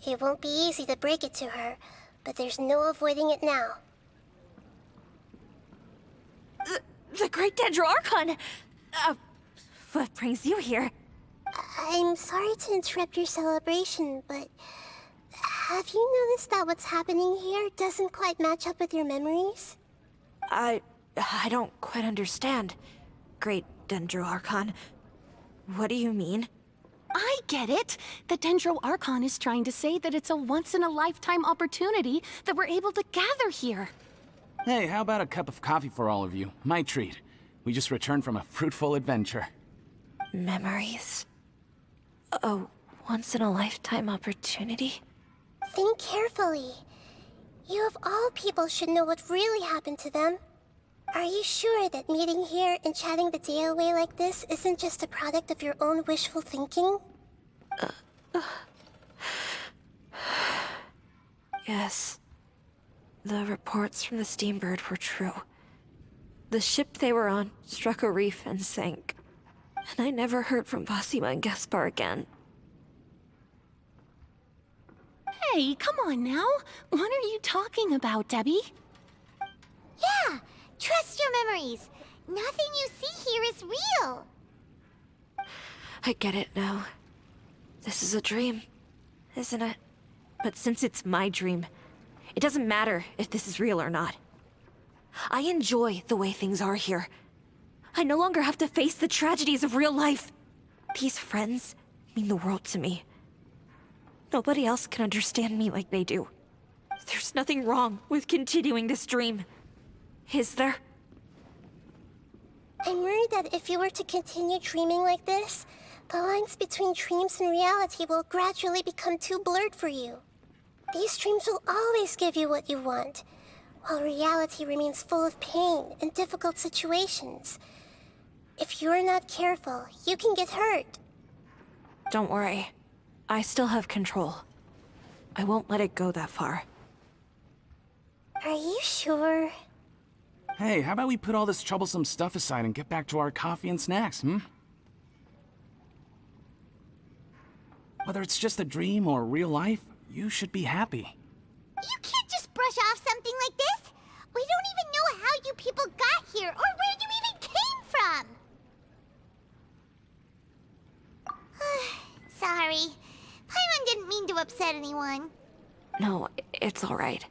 It won't be easy to break it to her, but there's no avoiding it now. The Great Dendro Archon! What brings you here? I'm sorry to interrupt your celebration, but... have you noticed that what's happening here doesn't quite match up with your memories? I don't quite understand. Great Dendro Archon. What do you mean? I get it! The Dendro Archon is trying to say that it's a once-in-a-lifetime opportunity that we're able to gather here. Hey, how about a cup of coffee for all of you? My treat. We just returned from a fruitful adventure. Memories. A once-in-a-lifetime opportunity? Think carefully. You of all people should know what really happened to them. Are you sure that meeting here and chatting the day away like this isn't just a product of your own wishful thinking? Yes. The reports from the Steambird were true. The ship they were on struck a reef and sank. And I never heard from Basima and Gaspar again. Hey, come on now. What are you talking about, Debbie? Yeah, trust your memories. Nothing you see here is real. I get it now. This is a dream, isn't it? But since it's my dream, it doesn't matter if this is real or not. I enjoy the way things are here. I no longer have to face the tragedies of real life. These friends mean the world to me. Nobody else can understand me like they do. There's nothing wrong with continuing this dream. Is there? I'm worried that if you were to continue dreaming like this, the lines between dreams and reality will gradually become too blurred for you. These dreams will always give you what you want, while reality remains full of pain and difficult situations. If you're not careful, you can get hurt. Don't worry. I still have control. I won't let it go that far. Are you sure? Hey, how about we put all this troublesome stuff aside and get back to our coffee and snacks, hmm? Whether it's just a dream or real life, you should be happy. You can't just brush off something like this. We don't even know how you people got here or where you even came from. Sorry. Paimon didn't mean to upset anyone. No, it's all right.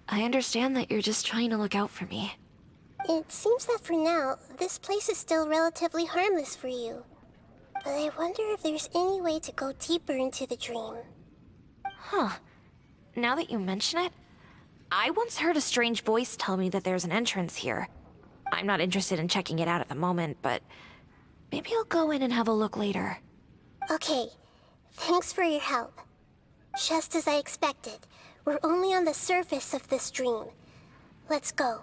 I understand that you're just trying to look out for me. It seems that for now, this place is still relatively harmless for you. But I wonder if there's any way to go deeper into the dream. Huh. Now that you mention it, I once heard a strange voice tell me that there's an entrance here. I'm not interested in checking it out at the moment, but maybe I'll go in and have a look later. Okay, thanks for your help. Just as I expected, we're only on the surface of this dream. Let's go.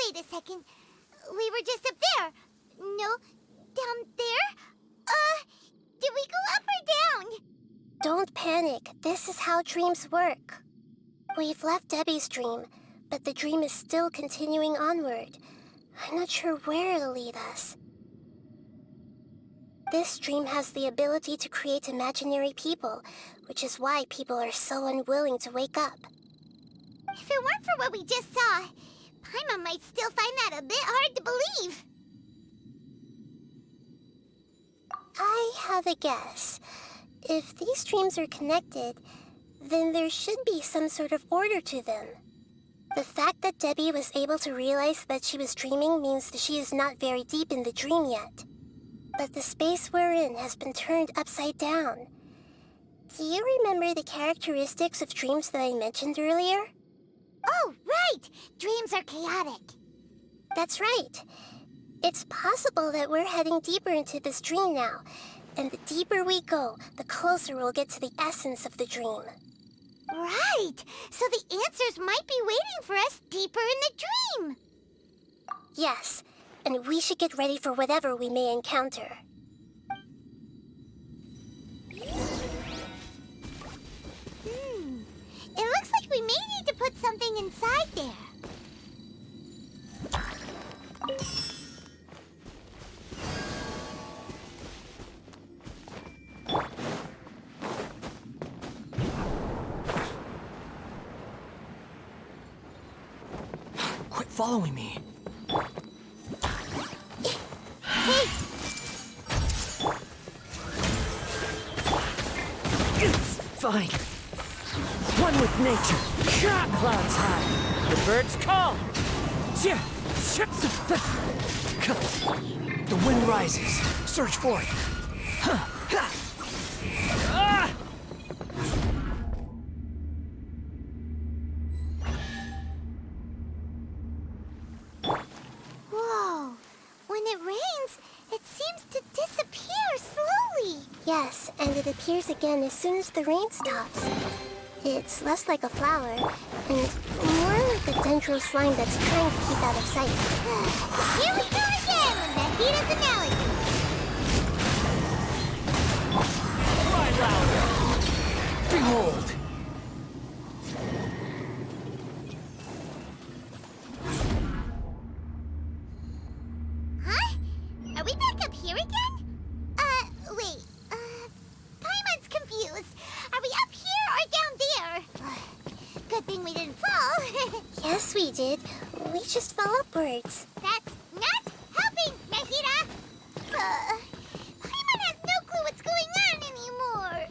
Wait a second. We were just up there. No, down there? Did we go up or down? Don't panic. This is how dreams work. We've left Debbie's dream, but the dream is still continuing onward. I'm not sure where it'll lead us. This dream has the ability to create imaginary people, which is why people are so unwilling to wake up. If it weren't for what we just saw, Paimon might still find that a bit hard to believe. I have a guess. If these dreams are connected, then there should be some sort of order to them. The fact that Debbie was able to realize that she was dreaming means that she is not very deep in the dream yet. But the space we're in has been turned upside down. Do you remember the characteristics of dreams that I mentioned earlier? Oh, right! Dreams are chaotic. That's right. It's possible that we're heading deeper into this dream now, and the deeper we go, the closer we'll get to the essence of the dream. Right! So the answers might be waiting for us deeper in the dream! Yes, and we should get ready for whatever we may encounter. It looks like we may need to put something inside there. Quit following me. Fine. One with nature. Clouds high. The birds call. The wind rises. Search for it. Whoa. When it rains, it seems to disappear slowly. Yes, and it appears again as soon as the rain stops. It's less like a flower, and more like a dendro slime that's trying to keep out of sight. Here we go again with Nahida's analogy. Cry louder. Behold. Huh? Are we back up here again? Wait. Paimon's confused. Are we up here or down there? Good thing we didn't fall. Yes, we did. We just fell upwards. That's not helping, Nahida! Paimon has no clue what's going on anymore.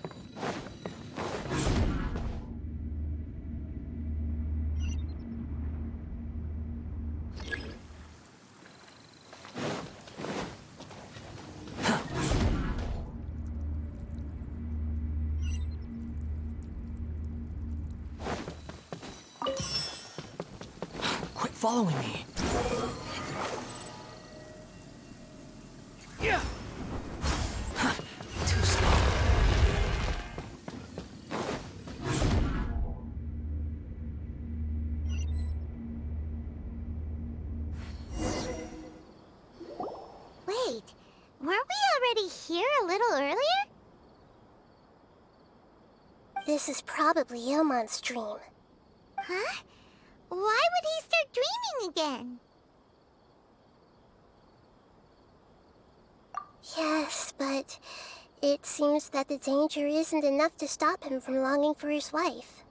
Quit following me. Yeah. Too slow. Wait, weren't we already here a little earlier? This is probably Ilmon's dream. Huh? Why would he start dreaming again? Yes, but it seems that the danger isn't enough to stop him from longing for his wife.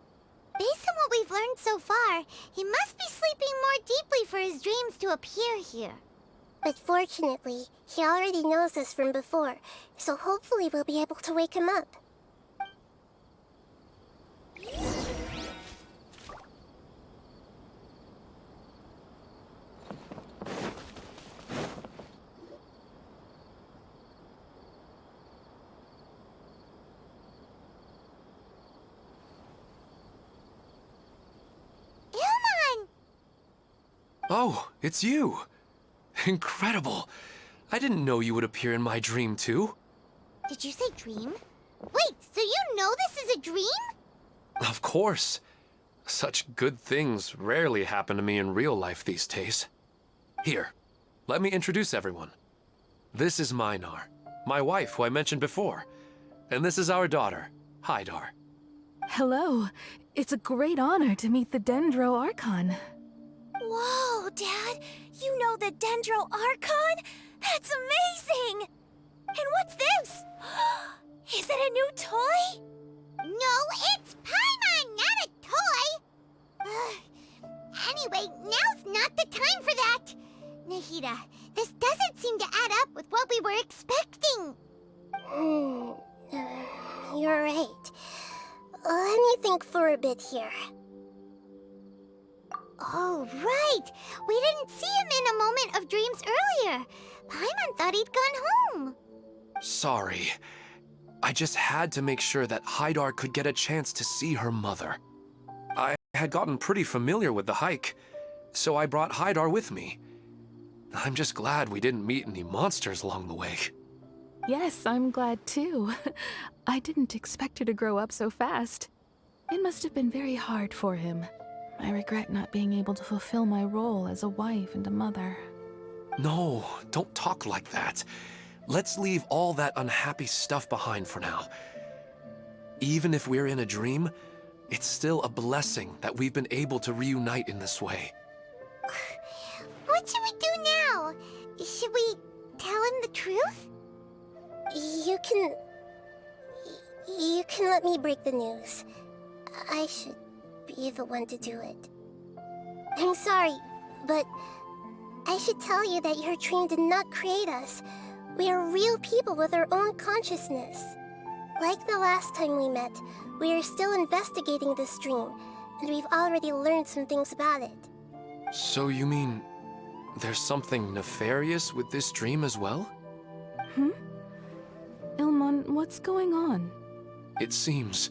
Based on what we've learned so far, he must be sleeping more deeply for his dreams to appear here. But fortunately, he already knows us from before, so hopefully we'll be able to wake him up. Ilmon! Oh, it's you! Incredible! I didn't know you would appear in my dream, too. Did you say dream? Wait, so you know this is a dream? Of course. Such good things rarely happen to me in real life these days. Here, let me introduce everyone. This is Minar, my wife who I mentioned before. And this is our daughter, Hydar. Hello. It's a great honor to meet the Dendro Archon. Whoa, Dad! You know the Dendro Archon? That's amazing! And what's this? Is it a new toy? No, it's Paimon, not a toy! Anyway, now's not the time for that! Nahida, this doesn't seem to add up with what we were expecting. You're right. Let me think for a bit here. Oh, right! We didn't see him in a moment of dreams earlier. Paimon thought he'd gone home. Sorry. I just had to make sure that Hydar could get a chance to see her mother. I had gotten pretty familiar with the hike, so I brought Hydar with me. I'm just glad we didn't meet any monsters along the way. Yes, I'm glad too. I didn't expect her to grow up so fast. It must have been very hard for him. I regret not being able to fulfill my role as a wife and a mother. No, don't talk like that. Let's leave all that unhappy stuff behind for now. Even if we're in a dream, it's still a blessing that we've been able to reunite in this way. What should we do now? Should we tell him the truth? You can let me break the news. I should be the one to do it. I'm sorry, but I should tell you that your dream did not create us. We are real people with our own consciousness. Like the last time we met, we are still investigating this dream, and we've already learned some things about it. So you mean there's something nefarious with this dream as well? Ilmon, what's going on? It seems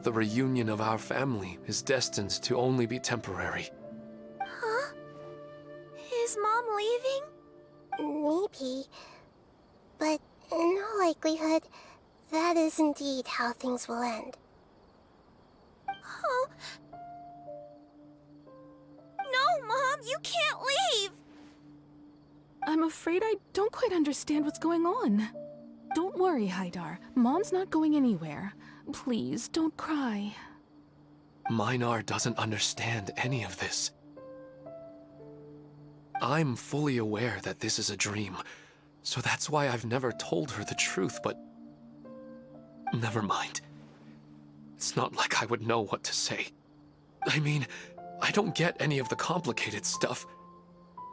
the reunion of our family is destined to only be temporary. Huh? Is Mom leaving? Maybe. But in all likelihood, that is indeed how things will end. Oh. No, Mom, you can't leave! I'm afraid I don't quite understand what's going on. Don't worry, Haidar. Mom's not going anywhere. Please, don't cry. Minar doesn't understand any of this. I'm fully aware that this is a dream, so that's why I've never told her the truth, but... Never mind. It's not like I would know what to say. I mean, I don't get any of the complicated stuff.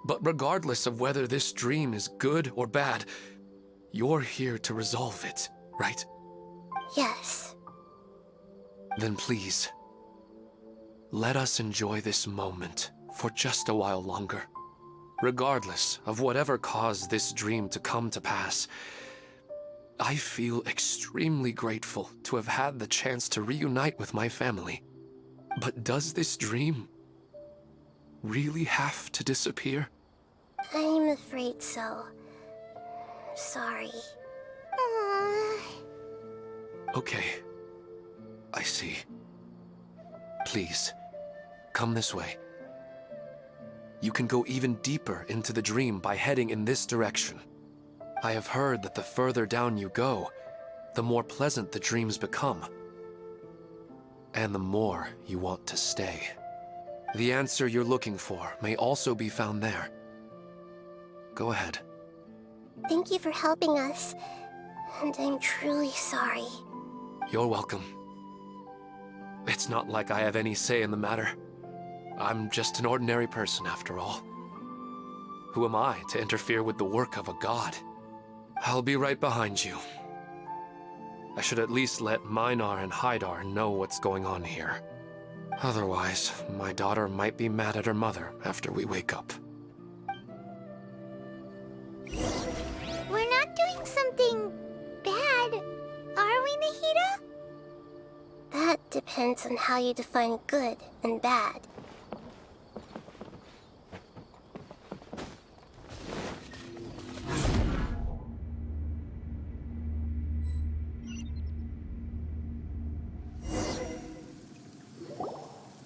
But regardless of whether this dream is good or bad, you're here to resolve it, right? Yes. Then please, let us enjoy this moment for just a while longer. Regardless of whatever caused this dream to come to pass, I feel extremely grateful to have had the chance to reunite with my family. But does this dream really have to disappear? I'm afraid so. Sorry. Okay. I see. Please, come this way. You can go even deeper into the dream by heading in this direction. I have heard that the further down you go, the more pleasant the dreams become. And the more you want to stay. The answer you're looking for may also be found there. Go ahead. Thank you for helping us, and I'm truly sorry. You're welcome. It's not like I have any say in the matter. I'm just an ordinary person, after all. Who am I to interfere with the work of a god? I'll be right behind you. I should at least let Minar and Haidar know what's going on here. Otherwise, my daughter might be mad at her mother after we wake up. We're not doing something bad, are we, Nahida? That depends on how you define good and bad.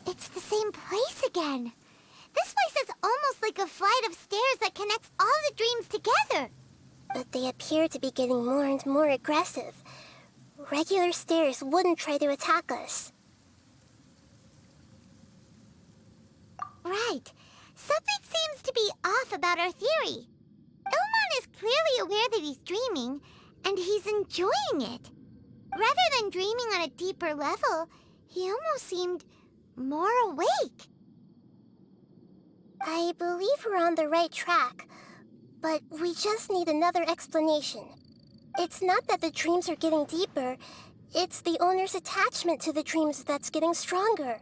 It's the same place again. This place is almost like a flight of stairs that connects all the dreams together. But they appear to be getting more and more aggressive. Regular stairs wouldn't try to attack us. Right. Something seems to be off about our theory. Ilmon is clearly aware that he's dreaming, and he's enjoying it. Rather than dreaming on a deeper level, he almost seemed more awake. I believe we're on the right track, but we just need another explanation. It's not that the dreams are getting deeper, it's the owner's attachment to the dreams that's getting stronger.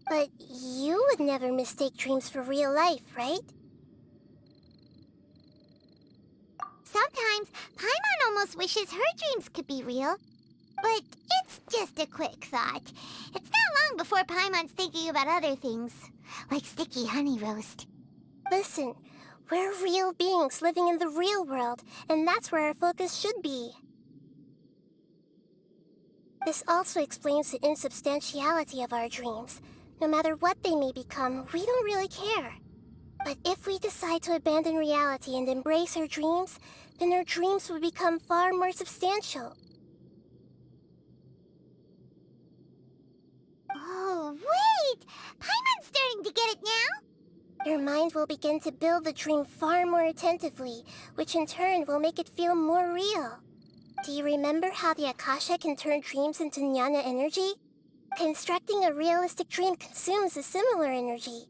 But you would never mistake dreams for real life, right? Sometimes, Paimon almost wishes her dreams could be real. But it's just a quick thought. It's not long before Paimon's thinking about other things, like sticky honey roast. Listen, we're real beings living in the real world, and that's where our focus should be. This also explains the insubstantiality of our dreams. No matter what they may become, we don't really care. But if we decide to abandon reality and embrace our dreams, then our dreams will become far more substantial. Oh, wait! Paimon's starting to get it now? Your mind will begin to build the dream far more attentively, which in turn will make it feel more real. Do you remember how the Akasha can turn dreams into jnana energy? Constructing a realistic dream consumes a similar energy.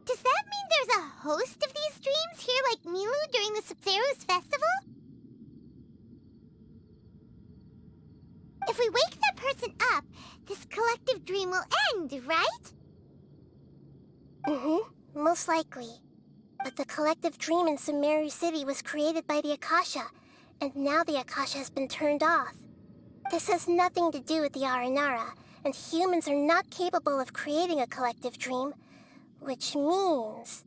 Does that mean there's a host of these dreams here like Milu during the Sabzeruz festival? If we wake that person up, this collective dream will end, right? Mm-hmm, most likely. But the collective dream in Sumeru City was created by the Akasha, and now the Akasha has been turned off. This has nothing to do with the Aranara, and humans are not capable of creating a collective dream, which means...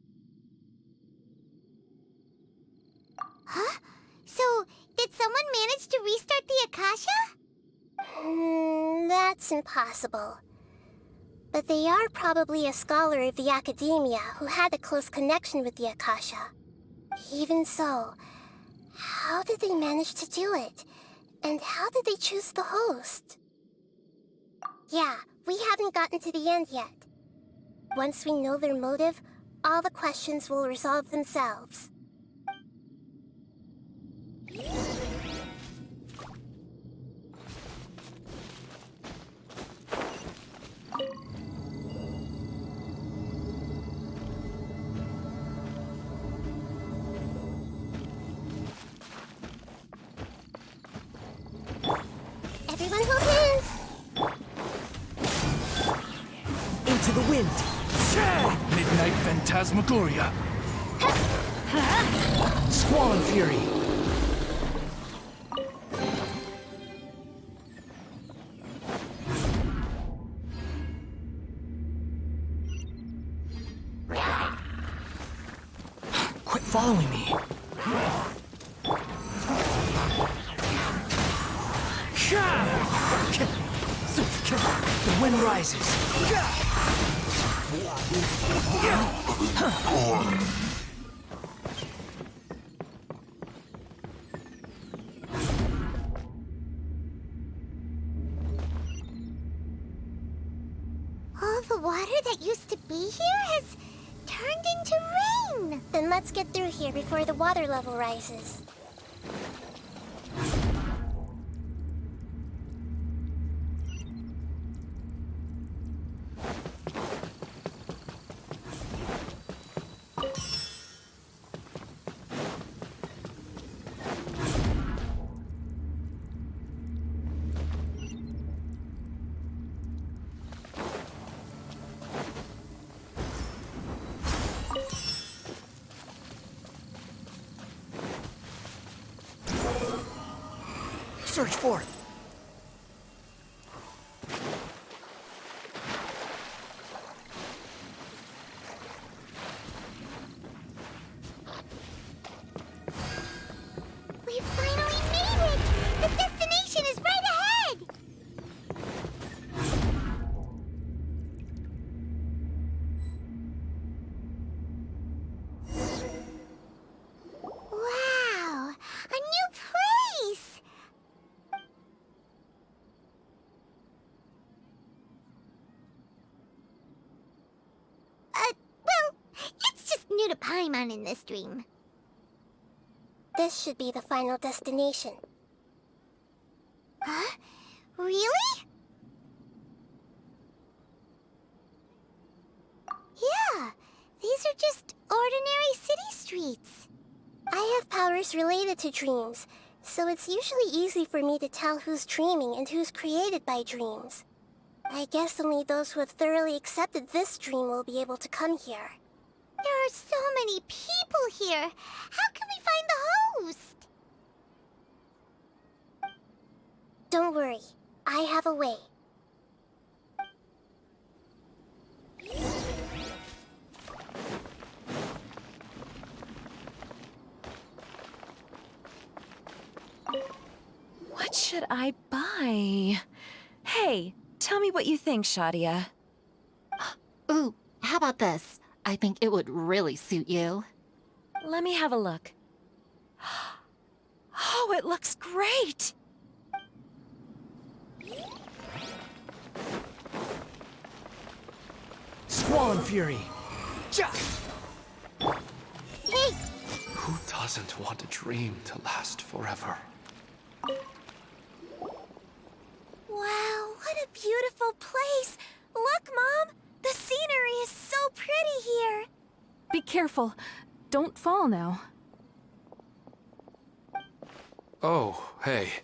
Huh? So, did someone manage to restart the Akasha? That's impossible. But they are probably a scholar of the Academia who had a close connection with the Akasha. Even so, how did they manage to do it? And how did they choose the host? Yeah, we haven't gotten to the end yet. Once we know their motive, all the questions will resolve themselves. Everyone hold hands! Into the wind! Midnight Phantasmagoria. Squall Fury. Quit following me. The wind rises. All the water that used to be here has turned into rain. Then let's get through here before the water level rises. Search for it. We finally made it! The destination is right ahead! Wow! A new place! Well, it's just new to Paimon in this dream. This should be the final destination. Huh? Really? Yeah, these are just ordinary city streets. I have powers related to dreams, so it's usually easy for me to tell who's dreaming and who's created by dreams. I guess only those who have thoroughly accepted this dream will be able to come here. There are so many people here. How can we find the host? Don't worry, I have a way. What should I buy? Hey, tell me what you think, Shadia. Ooh, how about this? I think it would really suit you. Let me have a look. Oh, it looks great! Squall Fury. Hey! Who doesn't want a dream to last forever? Wow, what a beautiful place! Look, Mom! The scenery is so pretty here! Be careful. Don't fall now. Oh, hey.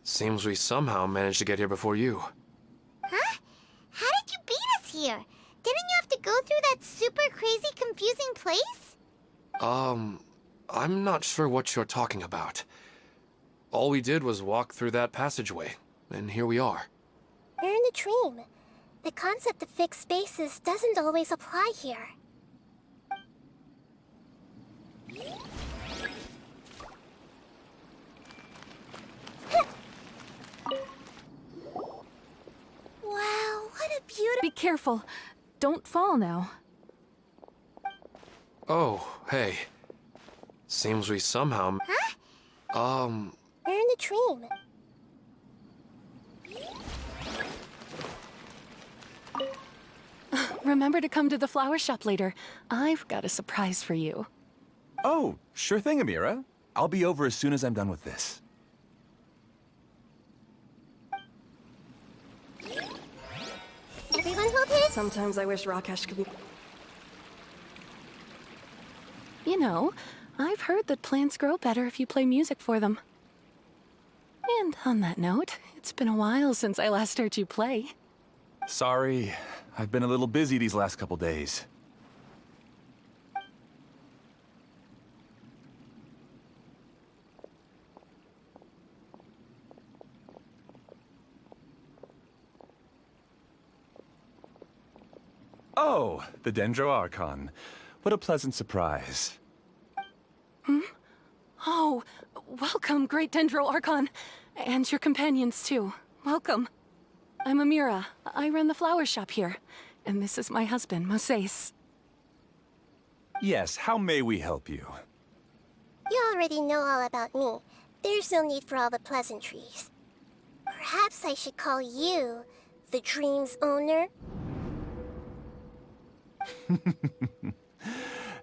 Seems we somehow managed to get here before you. Huh? How did you beat us here? Didn't you have to go through that super crazy, confusing place? I'm not sure what you're talking about. All we did was walk through that passageway, and here we are. You're in a dream. The concept of fixed spaces doesn't always apply here. Wow, what a beautiful... Be careful. Don't fall now. Oh, hey. Seems we somehow... Huh? You're in a dream. Remember to come to the flower shop later. I've got a surprise for you. Oh, sure thing, Amira. I'll be over as soon as I'm done with this. Everyone hold hands. Sometimes I wish Rakesh could be... You know, I've heard that plants grow better if you play music for them. And on that note, it's been a while since I last heard you play. Sorry, I've been a little busy these last couple days. Oh, the Dendro Archon. What a pleasant surprise. Oh, welcome, Great Dendro Archon. And your companions, too. Welcome. I'm Amira. I run the flower shop here. And this is my husband, Moses. Yes, how may we help you? You already know all about me. There's no need for all the pleasantries. Perhaps I should call you the dream's owner?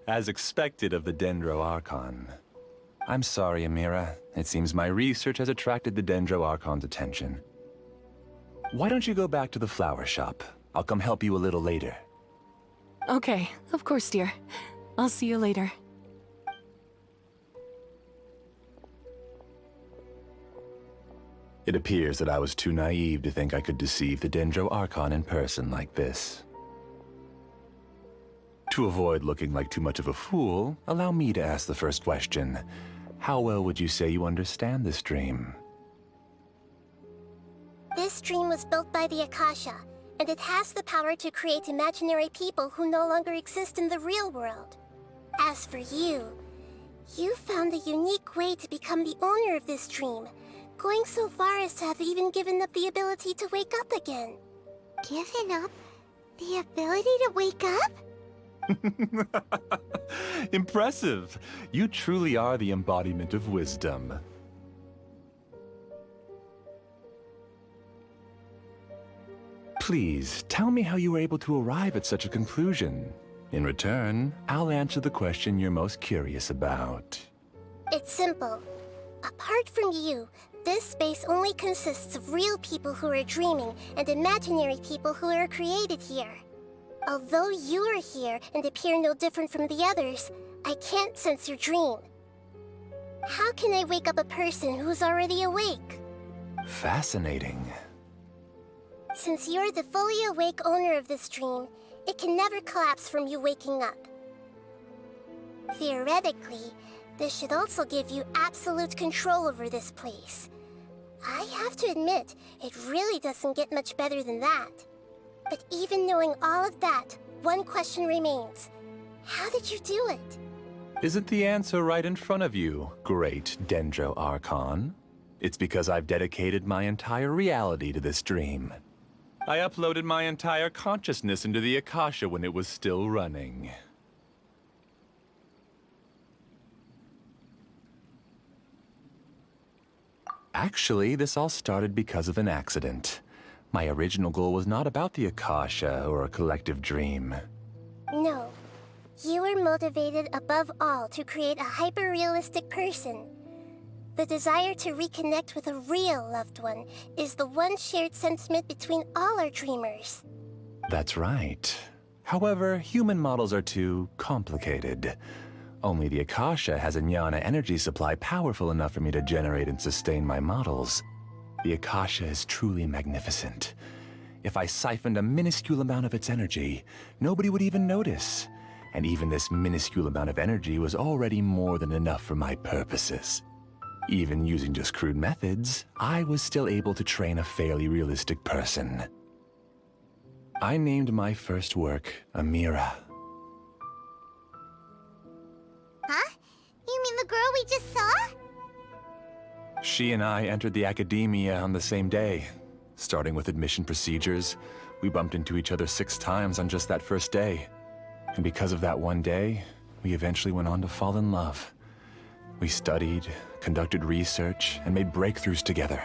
As expected of the Dendro Archon. I'm sorry, Amira. It seems my research has attracted the Dendro Archon's attention. Why don't you go back to the flower shop? I'll come help you a little later. Okay, of course, dear. I'll see you later. It appears that I was too naive to think I could deceive the Dendro Archon in person like this. To avoid looking like too much of a fool, allow me to ask the first question. How well would you say you understand this dream? This dream was built by the Akasha, and it has the power to create imaginary people who no longer exist in the real world. As for you, you found a unique way to become the owner of this dream, going so far as to have even given up the ability to wake up again. Given up the ability to wake up? Impressive! You truly are the embodiment of wisdom. Please, tell me how you were able to arrive at such a conclusion. In return, I'll answer the question you're most curious about. It's simple. Apart from you, this space only consists of real people who are dreaming and imaginary people who are created here. Although you are here and appear no different from the others, I can't sense your dream. How can I wake up a person who's already awake? Fascinating. Since you're the fully awake owner of this dream, it can never collapse from you waking up. Theoretically, this should also give you absolute control over this place. I have to admit, it really doesn't get much better than that. But even knowing all of that, one question remains. How did you do it? Isn't the answer right in front of you, great Dendro Archon? It's because I've dedicated my entire reality to this dream. I uploaded my entire consciousness into the Akasha when it was still running. Actually, this all started because of an accident. My original goal was not about the Akasha or a collective dream. No. You were motivated above all to create a hyper-realistic person. The desire to reconnect with a real loved one is the one shared sentiment between all our dreamers. That's right. However, human models are too complicated. Only the Akasha has a jnana energy supply powerful enough for me to generate and sustain my models. The Akasha is truly magnificent. If I siphoned a minuscule amount of its energy, nobody would even notice. And even this minuscule amount of energy was already more than enough for my purposes. Even using just crude methods, I was still able to train a fairly realistic person. I named my first work Amira. Huh? You mean the girl we just saw? She and I entered the academia on the same day. Starting with admission procedures, we bumped into each other 6 times on just that first day. And because of that one day, we eventually went on to fall in love. We studied, conducted research, and made breakthroughs together.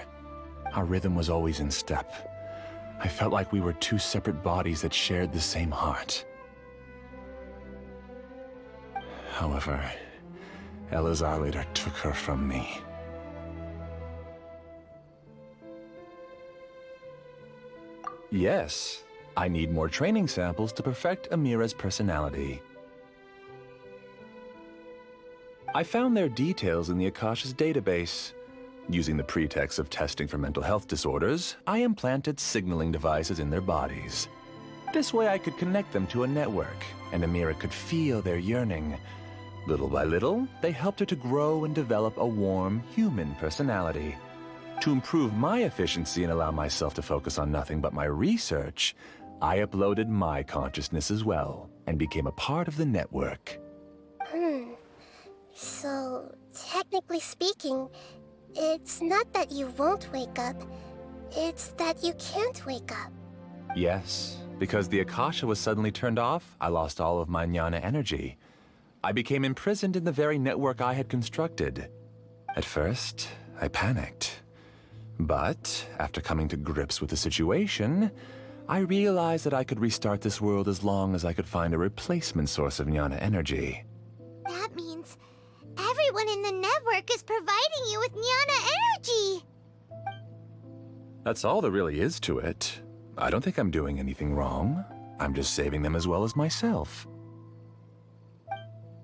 Our rhythm was always in step. I felt like we were 2 separate bodies that shared the same heart. However, Elazar later took her from me. Yes, I need more training samples to perfect Amira's personality. I found their details in the Akasha's database. Using the pretext of testing for mental health disorders, I implanted signaling devices in their bodies. This way I could connect them to a network, and Amira could feel their yearning. Little by little, they helped her to grow and develop a warm, human personality. To improve my efficiency and allow myself to focus on nothing but my research, I uploaded my consciousness as well, and became a part of the network. So, technically speaking, it's not that you won't wake up, it's that you can't wake up. Yes, because the Akasha was suddenly turned off, I lost all of my jnana energy. I became imprisoned in the very network I had constructed. At first, I panicked. But, after coming to grips with the situation, I realized that I could restart this world as long as I could find a replacement source of jnana energy. That means everyone in the network is providing you with jnana energy! That's all there really is to it. I don't think I'm doing anything wrong. I'm just saving them as well as myself.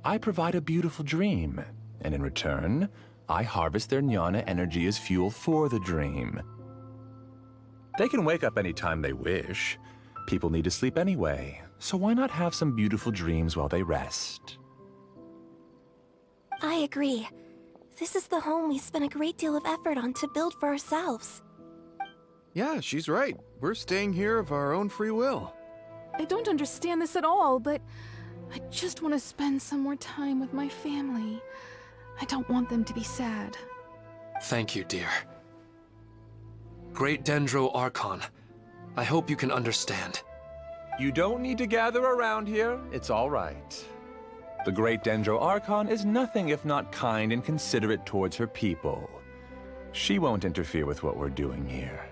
I provide a beautiful dream, and in return, I harvest their jnana energy as fuel for the dream. They can wake up any time they wish. People need to sleep anyway, so why not have some beautiful dreams while they rest? I agree. This is the home we spent a great deal of effort on to build for ourselves. Yeah, she's right. We're staying here of our own free will. I don't understand this at all, but I just want to spend some more time with my family. I don't want them to be sad. Thank you, dear. Great Dendro Archon, I hope you can understand. You don't need to gather around here. It's all right. The Great Dendro Archon is nothing if not kind and considerate towards her people. She won't interfere with what we're doing here.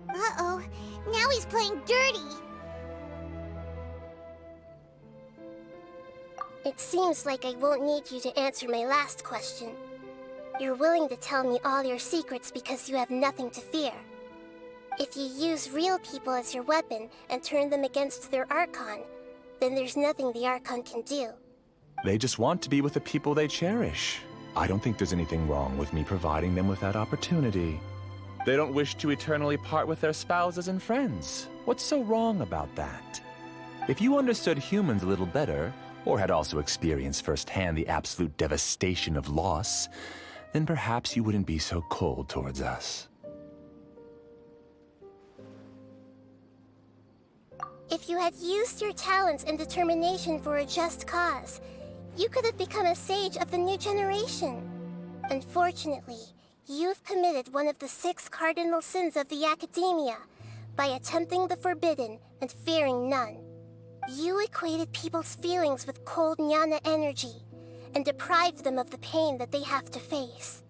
Uh-oh, now he's playing dirty! It seems like I won't need you to answer my last question. You're willing to tell me all your secrets because you have nothing to fear. If you use real people as your weapon and turn them against their Archon, then there's nothing the Archon can do. They just want to be with the people they cherish. I don't think there's anything wrong with me providing them with that opportunity. They don't wish to eternally part with their spouses and friends. What's so wrong about that? If you understood humans a little better, or had also experienced firsthand the absolute devastation of loss, then perhaps you wouldn't be so cold towards us. If you had used your talents and determination for a just cause, you could have become a sage of the new generation. Unfortunately, you've committed one of the 6 cardinal sins of the Academia by attempting the forbidden and fearing none. You equated people's feelings with cold jnana energy and deprived them of the pain that they have to face.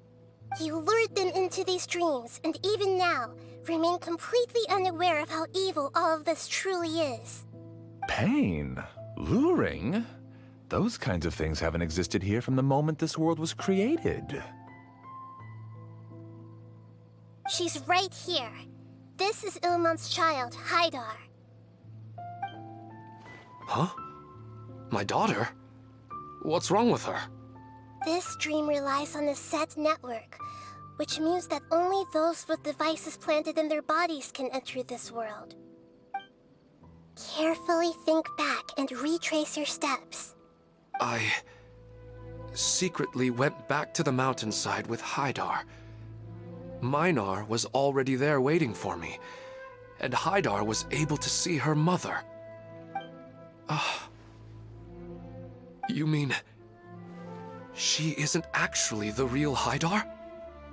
You lured them into these dreams, and even now, remain completely unaware of how evil all of this truly is. Pain? Luring? Those kinds of things haven't existed here from the moment this world was created. She's right here. This is Ilmon's child, Haidar. Huh? My daughter? What's wrong with her? This dream relies on a set network, which means that only those with devices planted in their bodies can enter this world. Carefully think back and retrace your steps. I secretly went back to the mountainside with Haidar. Minar was already there waiting for me, and Haidar was able to see her mother. You mean she isn't actually the real Haidar?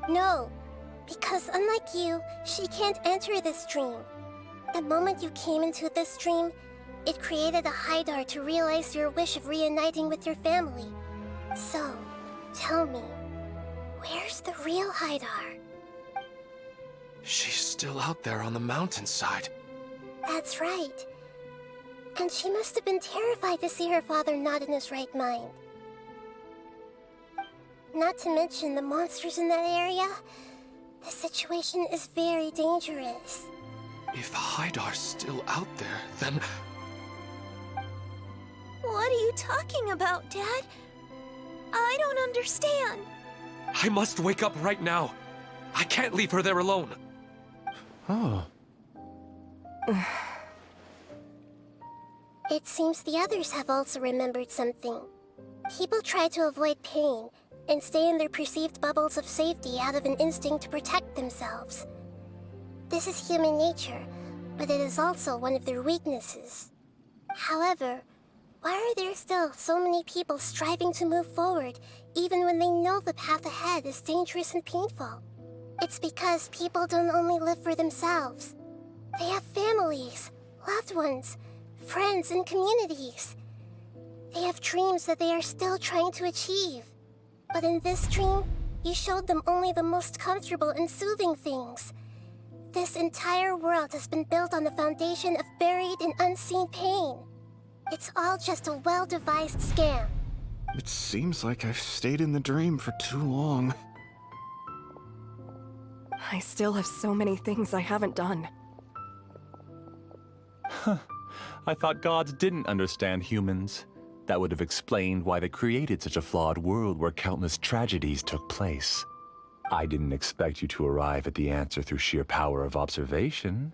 No, because unlike you, she can't enter this dream. The moment you came into this dream, it created a Haidar to realize your wish of reuniting with your family. So, tell me, where's the real Haidar? She's still out there on the mountainside. That's right. And she must have been terrified to see her father not in his right mind. Not to mention the monsters in that area. The situation is very dangerous. If Haidar's still out there, then... What are you talking about, Dad? I don't understand. I must wake up right now. I can't leave her there alone. Oh. It seems the others have also remembered something. People try to avoid pain and stay in their perceived bubbles of safety out of an instinct to protect themselves. This is human nature, but it is also one of their weaknesses. However, why are there still so many people striving to move forward even when they know the path ahead is dangerous and painful? It's because people don't only live for themselves. They have families, loved ones, friends, and communities. They have dreams that they are still trying to achieve. But in this dream, you showed them only the most comfortable and soothing things. This entire world has been built on the foundation of buried and unseen pain. It's all just a well-devised scam. It seems like I've stayed in the dream for too long. I still have so many things I haven't done. I thought gods didn't understand humans. That would have explained why they created such a flawed world where countless tragedies took place. I didn't expect you to arrive at the answer through sheer power of observation.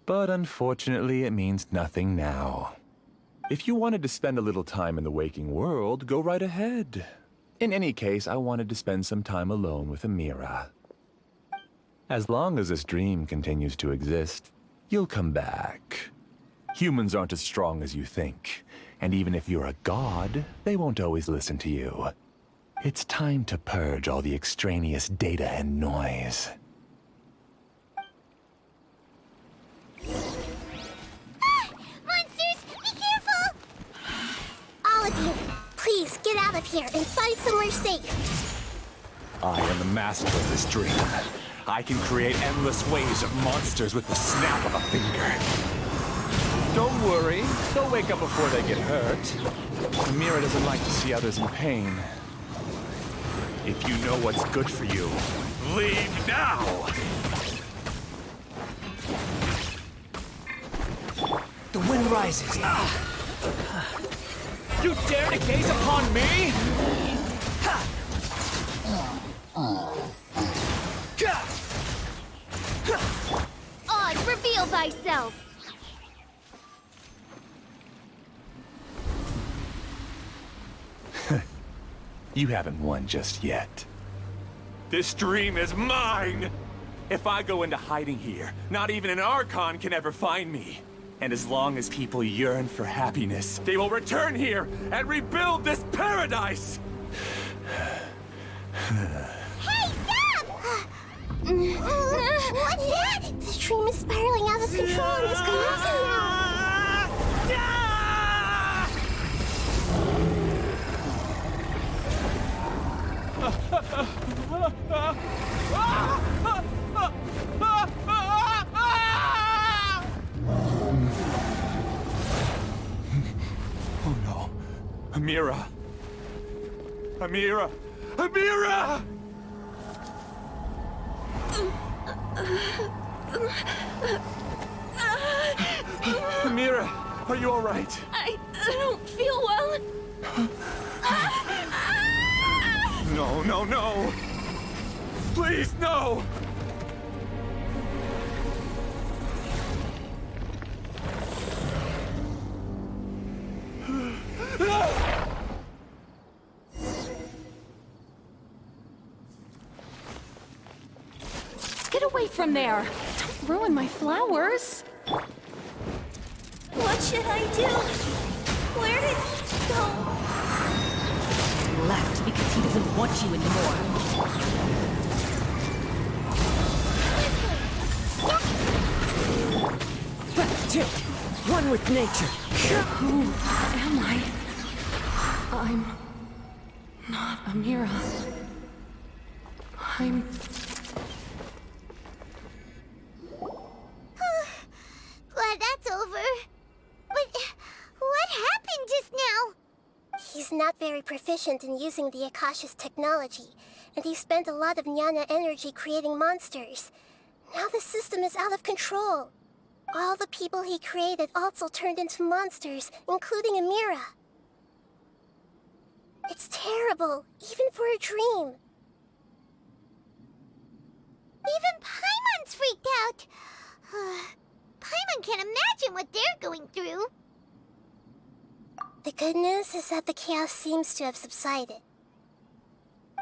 But unfortunately, it means nothing now. If you wanted to spend a little time in the waking world, go right ahead. In any case, I wanted to spend some time alone with Amira. As long as this dream continues to exist, you'll come back. Humans aren't as strong as you think, and even if you're a god, they won't always listen to you. It's time to purge all the extraneous data and noise. Monsters, be careful! All of you, please get out of here and find somewhere safe. I am the master of this dream. I can create endless waves of monsters with the snap of a finger. Don't worry, they'll wake up before they get hurt. Amira doesn't like to see others in pain. If you know what's good for you, leave now! The wind rises. You dare to gaze upon me? Odd, reveal thyself! You haven't won just yet. This dream is mine! If I go into hiding here, not even an Archon can ever find me. And as long as people yearn for happiness, they will return here and rebuild this paradise! Hey, stop! What's that? This dream is spiraling out of control and is collapsing now. Oh no. Amira! Amira! Amira! Amira, are you all right? I don't feel well. No, no, no! Please, no! Get away from there! Don't ruin my flowers! What should I do? Where did he go? He left because he doesn't want you anymore. Two, one with nature. Who am I? I'm not Amira. I'm... Glad that's over. But what happened just now? He's not very proficient in using the Akasha's technology, and he spent a lot of Jnana energy creating monsters. Now the system is out of control. All the people he created also turned into monsters, including Amira. It's terrible, even for a dream. Even Paimon's freaked out. Paimon can't imagine what they're going through. The good news is that the chaos seems to have subsided.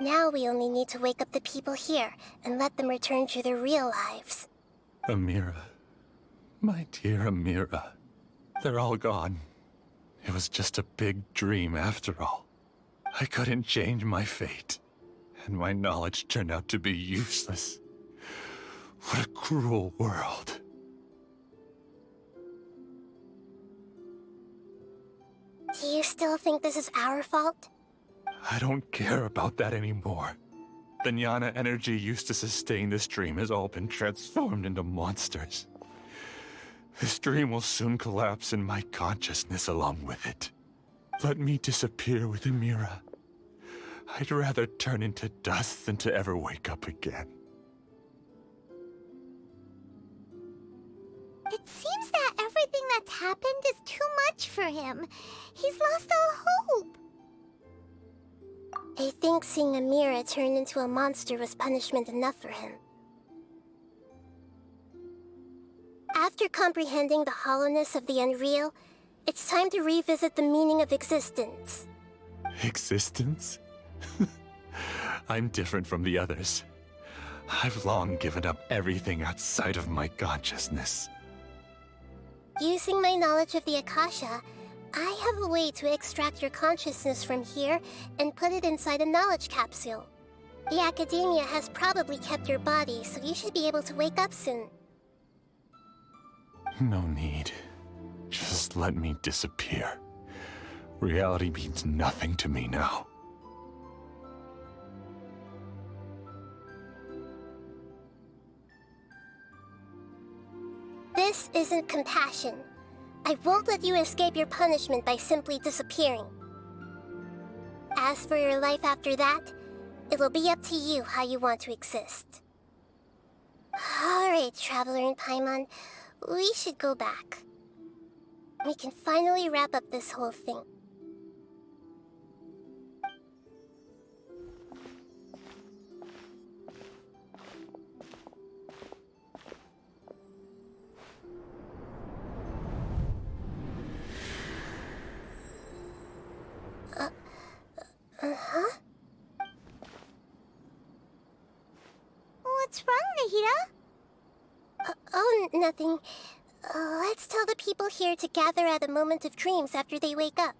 Now we only need to wake up the people here and let them return to their real lives. Amira. My dear Amira. They're all gone. It was just a big dream after all. I couldn't change my fate, and my knowledge turned out to be useless. What a cruel world. Do you still think this is our fault? I don't care about that anymore. The Jnana energy used to sustain this dream has all been transformed into monsters. This dream will soon collapse and my consciousness along with it. Let me disappear with Amira. I'd rather turn into dust than to ever wake up again. It seems that everything that's happened is too much for him. He's lost all hope. I think seeing Amira turn into a monster was punishment enough for him. After comprehending the hollowness of the unreal, it's time to revisit the meaning of existence. Existence? I'm different from the others. I've long given up everything outside of my consciousness. Using my knowledge of the Akasha, I have a way to extract your consciousness from here and put it inside a knowledge capsule. The Academia has probably kept your body, so you should be able to wake up soon. No need. Just let me disappear. Reality means nothing to me now. This isn't compassion. I won't let you escape your punishment by simply disappearing. As for your life after that, it'll be up to you how you want to exist. Alright, Traveler and Paimon, we should go back. We can finally wrap up this whole thing. Uh-huh? What's wrong, Nahida? Oh, nothing. Let's tell the people here to gather at a moment of dreams after they wake up.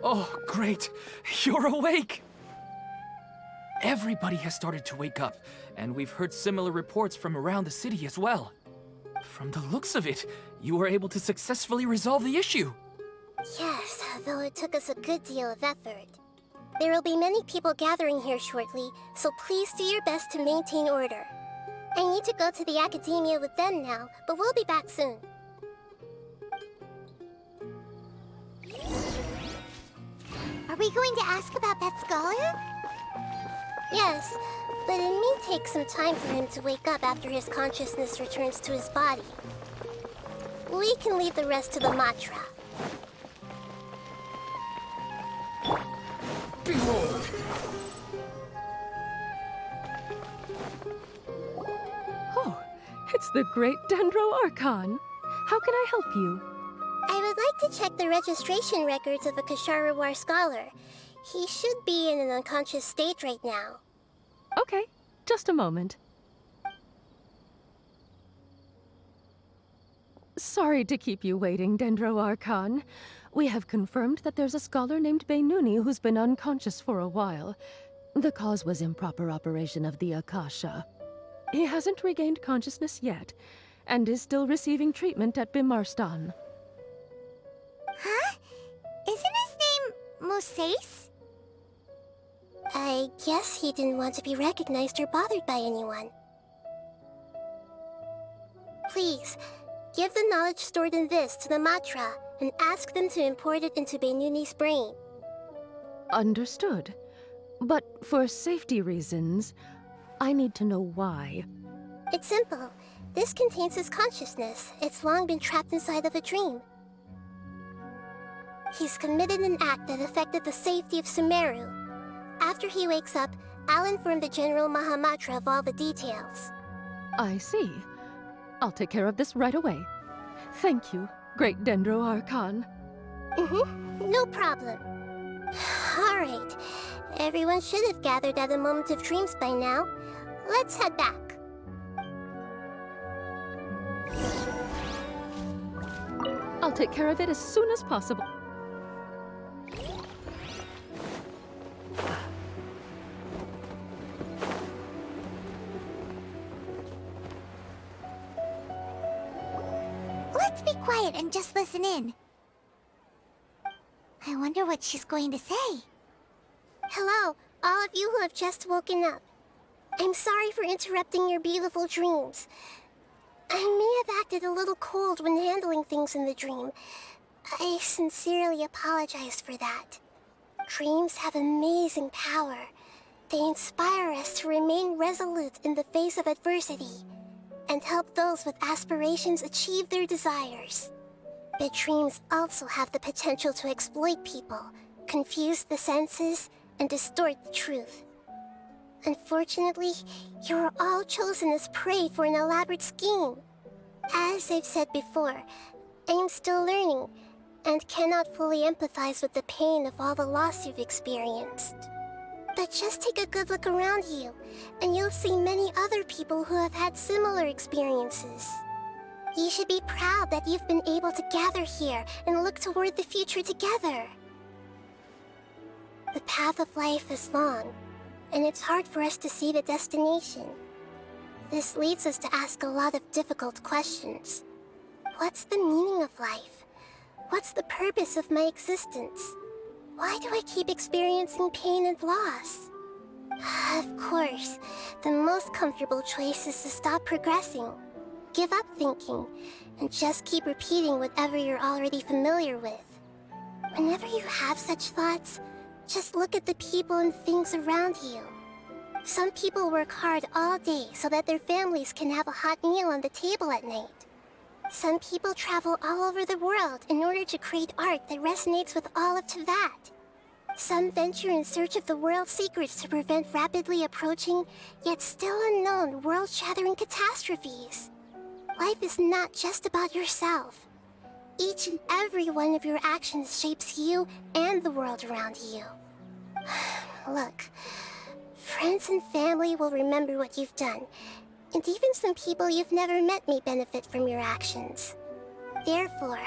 Oh, great! You're awake! Everybody has started to wake up, and we've heard similar reports from around the city as well. From the looks of it, you were able to successfully resolve the issue. Yes, though it took us a good deal of effort. There will be many people gathering here shortly, so please do your best to maintain order. I need to go to the Academia with them now, but we'll be back soon. we going to ask about that scholar? Yes, but it may take some time for him to wake up after his consciousness returns to his body. We can leave the rest to the Matra. Behold! Oh, it's the great Dendro Archon. How can I help you? I would like to check the registration records of a Kasharawar scholar. He should be in an unconscious state right now. Okay, just a moment. Sorry to keep you waiting, Dendro Archon. We have confirmed that there's a scholar named Beinuni who's been unconscious for a while. The cause was improper operation of the Akasha. He hasn't regained consciousness yet, and is still receiving treatment at Bimarstan. Huh? Isn't his name Moses? I guess he didn't want to be recognized or bothered by anyone. Please, give the knowledge stored in this to the Matra and ask them to import it into Beinuni's brain. Understood. But for safety reasons, I need to know why. It's simple. This contains his consciousness. It's long been trapped inside of a dream. He's committed an act that affected the safety of Sumeru. After he wakes up, I'll inform the General Mahamatra of all the details. I see. I'll take care of this right away. Thank you, Great Dendro Archon. No problem. Alright. Everyone should have gathered at a moment of dreams by now. Let's head back. I'll take care of it as soon as possible. Let's be quiet and just listen in. I wonder what she's going to say. Hello, all of you who have just woken up. I'm sorry for interrupting your beautiful dreams. I may have acted a little cold when handling things in the dream. I sincerely apologize for that. Dreams have amazing power. They inspire us to remain resolute in the face of adversity and help those with aspirations achieve their desires. But dreams also have the potential to exploit people, confuse the senses, and distort the truth. Unfortunately, you are all chosen as prey for an elaborate scheme. As I've said before, I am still learning, and cannot fully empathize with the pain of all the loss you've experienced. But just take a good look around you, and you'll see many other people who have had similar experiences. You should be proud that you've been able to gather here and look toward the future together. The path of life is long, and it's hard for us to see the destination. This leads us to ask a lot of difficult questions. What's the meaning of life? What's the purpose of my existence? Why do I keep experiencing pain and loss? Of course, the most comfortable choice is to stop progressing, give up thinking, and just keep repeating whatever you're already familiar with. Whenever you have such thoughts, just look at the people and things around you. Some people work hard all day so that their families can have a hot meal on the table at night. Some people travel all over the world in order to create art that resonates with all of Teyvat. Some venture in search of the world's secrets to prevent rapidly approaching, yet still unknown, world-shattering catastrophes. Life is not just about yourself. Each and every one of your actions shapes you and the world around you. Look, friends and family will remember what you've done, and even some people you've never met may benefit from your actions. Therefore,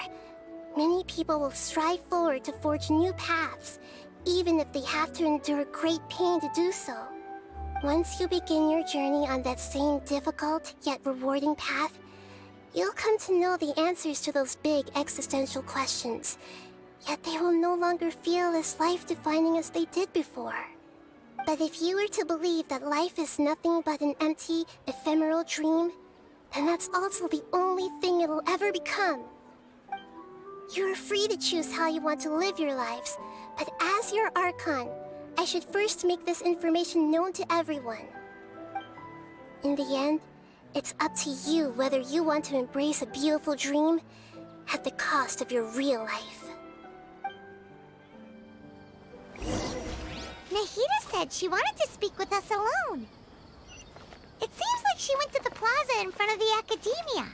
many people will strive forward to forge new paths, even if they have to endure great pain to do so. Once you begin your journey on that same difficult yet rewarding path, you'll come to know the answers to those big existential questions, yet they will no longer feel as life-defining as they did before. But if you were to believe that life is nothing but an empty, ephemeral dream, then that's also the only thing it'll ever become. You're free to choose how you want to live your lives, But as your Archon, I should first make this information known to everyone. In the end, it's up to you whether you want to embrace a beautiful dream at the cost of your real life. Nahida said she wanted to speak with us alone. It seems like she went to the plaza in front of the academia.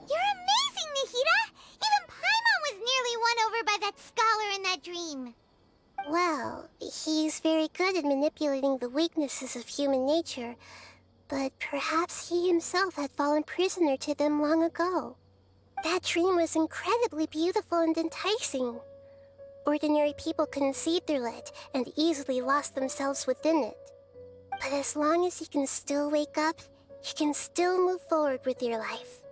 You're amazing, Nahida! Even Paimon was nearly won over by that scholar in that dream. Well, he's very good at manipulating the weaknesses of human nature, but perhaps he himself had fallen prisoner to them long ago. That dream was incredibly beautiful and enticing. Ordinary people couldn't see through it and easily lost themselves within it. But as long as you can still wake up, you can still move forward with your life.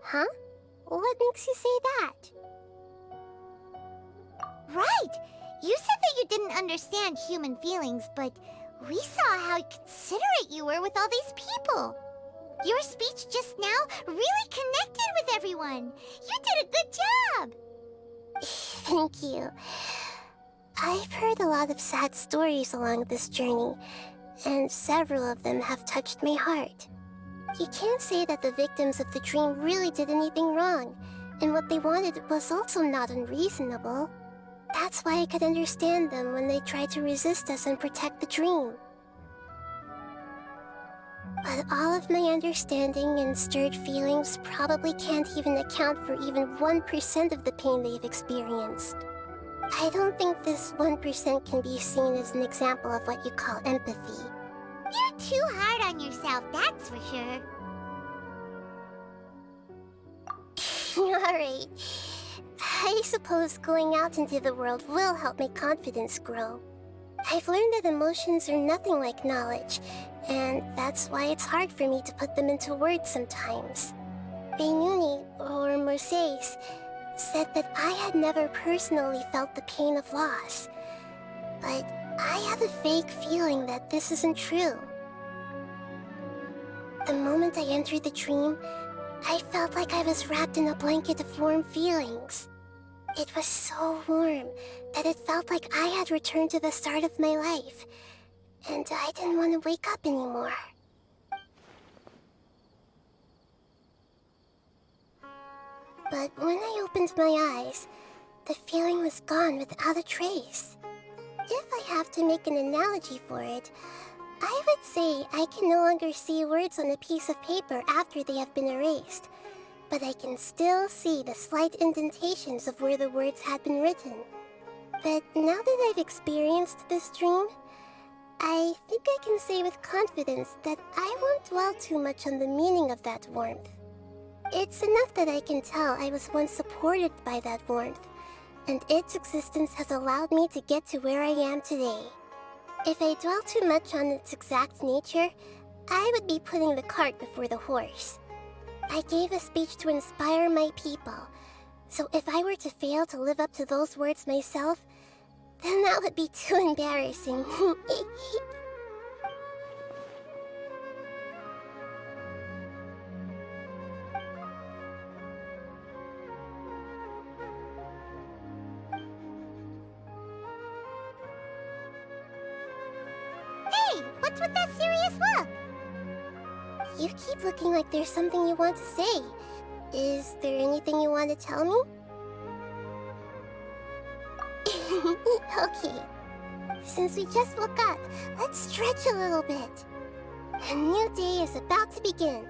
Huh? What makes you say that? Right! You said that you didn't understand human feelings, but we saw how considerate you were with all these people. Your speech just now really connected with everyone. You did a good job! Thank you. I've heard a lot of sad stories along this journey, and several of them have touched my heart. You can't say that the victims of the dream really did anything wrong, and what they wanted was also not unreasonable. That's why I could understand them when they tried to resist us and protect the dream. But all of my understanding and stirred feelings probably can't even account for even 1% of the pain they've experienced. I don't think this 1% can be seen as an example of what you call empathy. You're too hard on yourself, that's for sure. Alright. I suppose going out into the world will help my confidence grow. I've learned that emotions are nothing like knowledge, and that's why it's hard for me to put them into words sometimes. Beinuni, or Moses, said that I had never personally felt the pain of loss, but I have a vague feeling that this isn't true. The moment I entered the dream, I felt like I was wrapped in a blanket of warm feelings. It was so warm that it felt like I had returned to the start of my life, and I didn't want to wake up anymore. But when I opened my eyes, the feeling was gone without a trace. If I have to make an analogy for it, I would say I can no longer see words on a piece of paper after they have been erased, but I can still see the slight indentations of where the words had been written. But now that I've experienced this dream, I think I can say with confidence that I won't dwell too much on the meaning of that warmth. It's enough that I can tell I was once supported by that warmth, and its existence has allowed me to get to where I am today. If I dwell too much on its exact nature, I would be putting the cart before the horse. I gave a speech to inspire my people, so if I were to fail to live up to those words myself, then that would be too embarrassing. Hey, what's with that serious look? You keep looking like there's something you want to say. Is there anything you want to tell me? Okay. Since we just woke up, let's stretch a little bit. A new day is about to begin.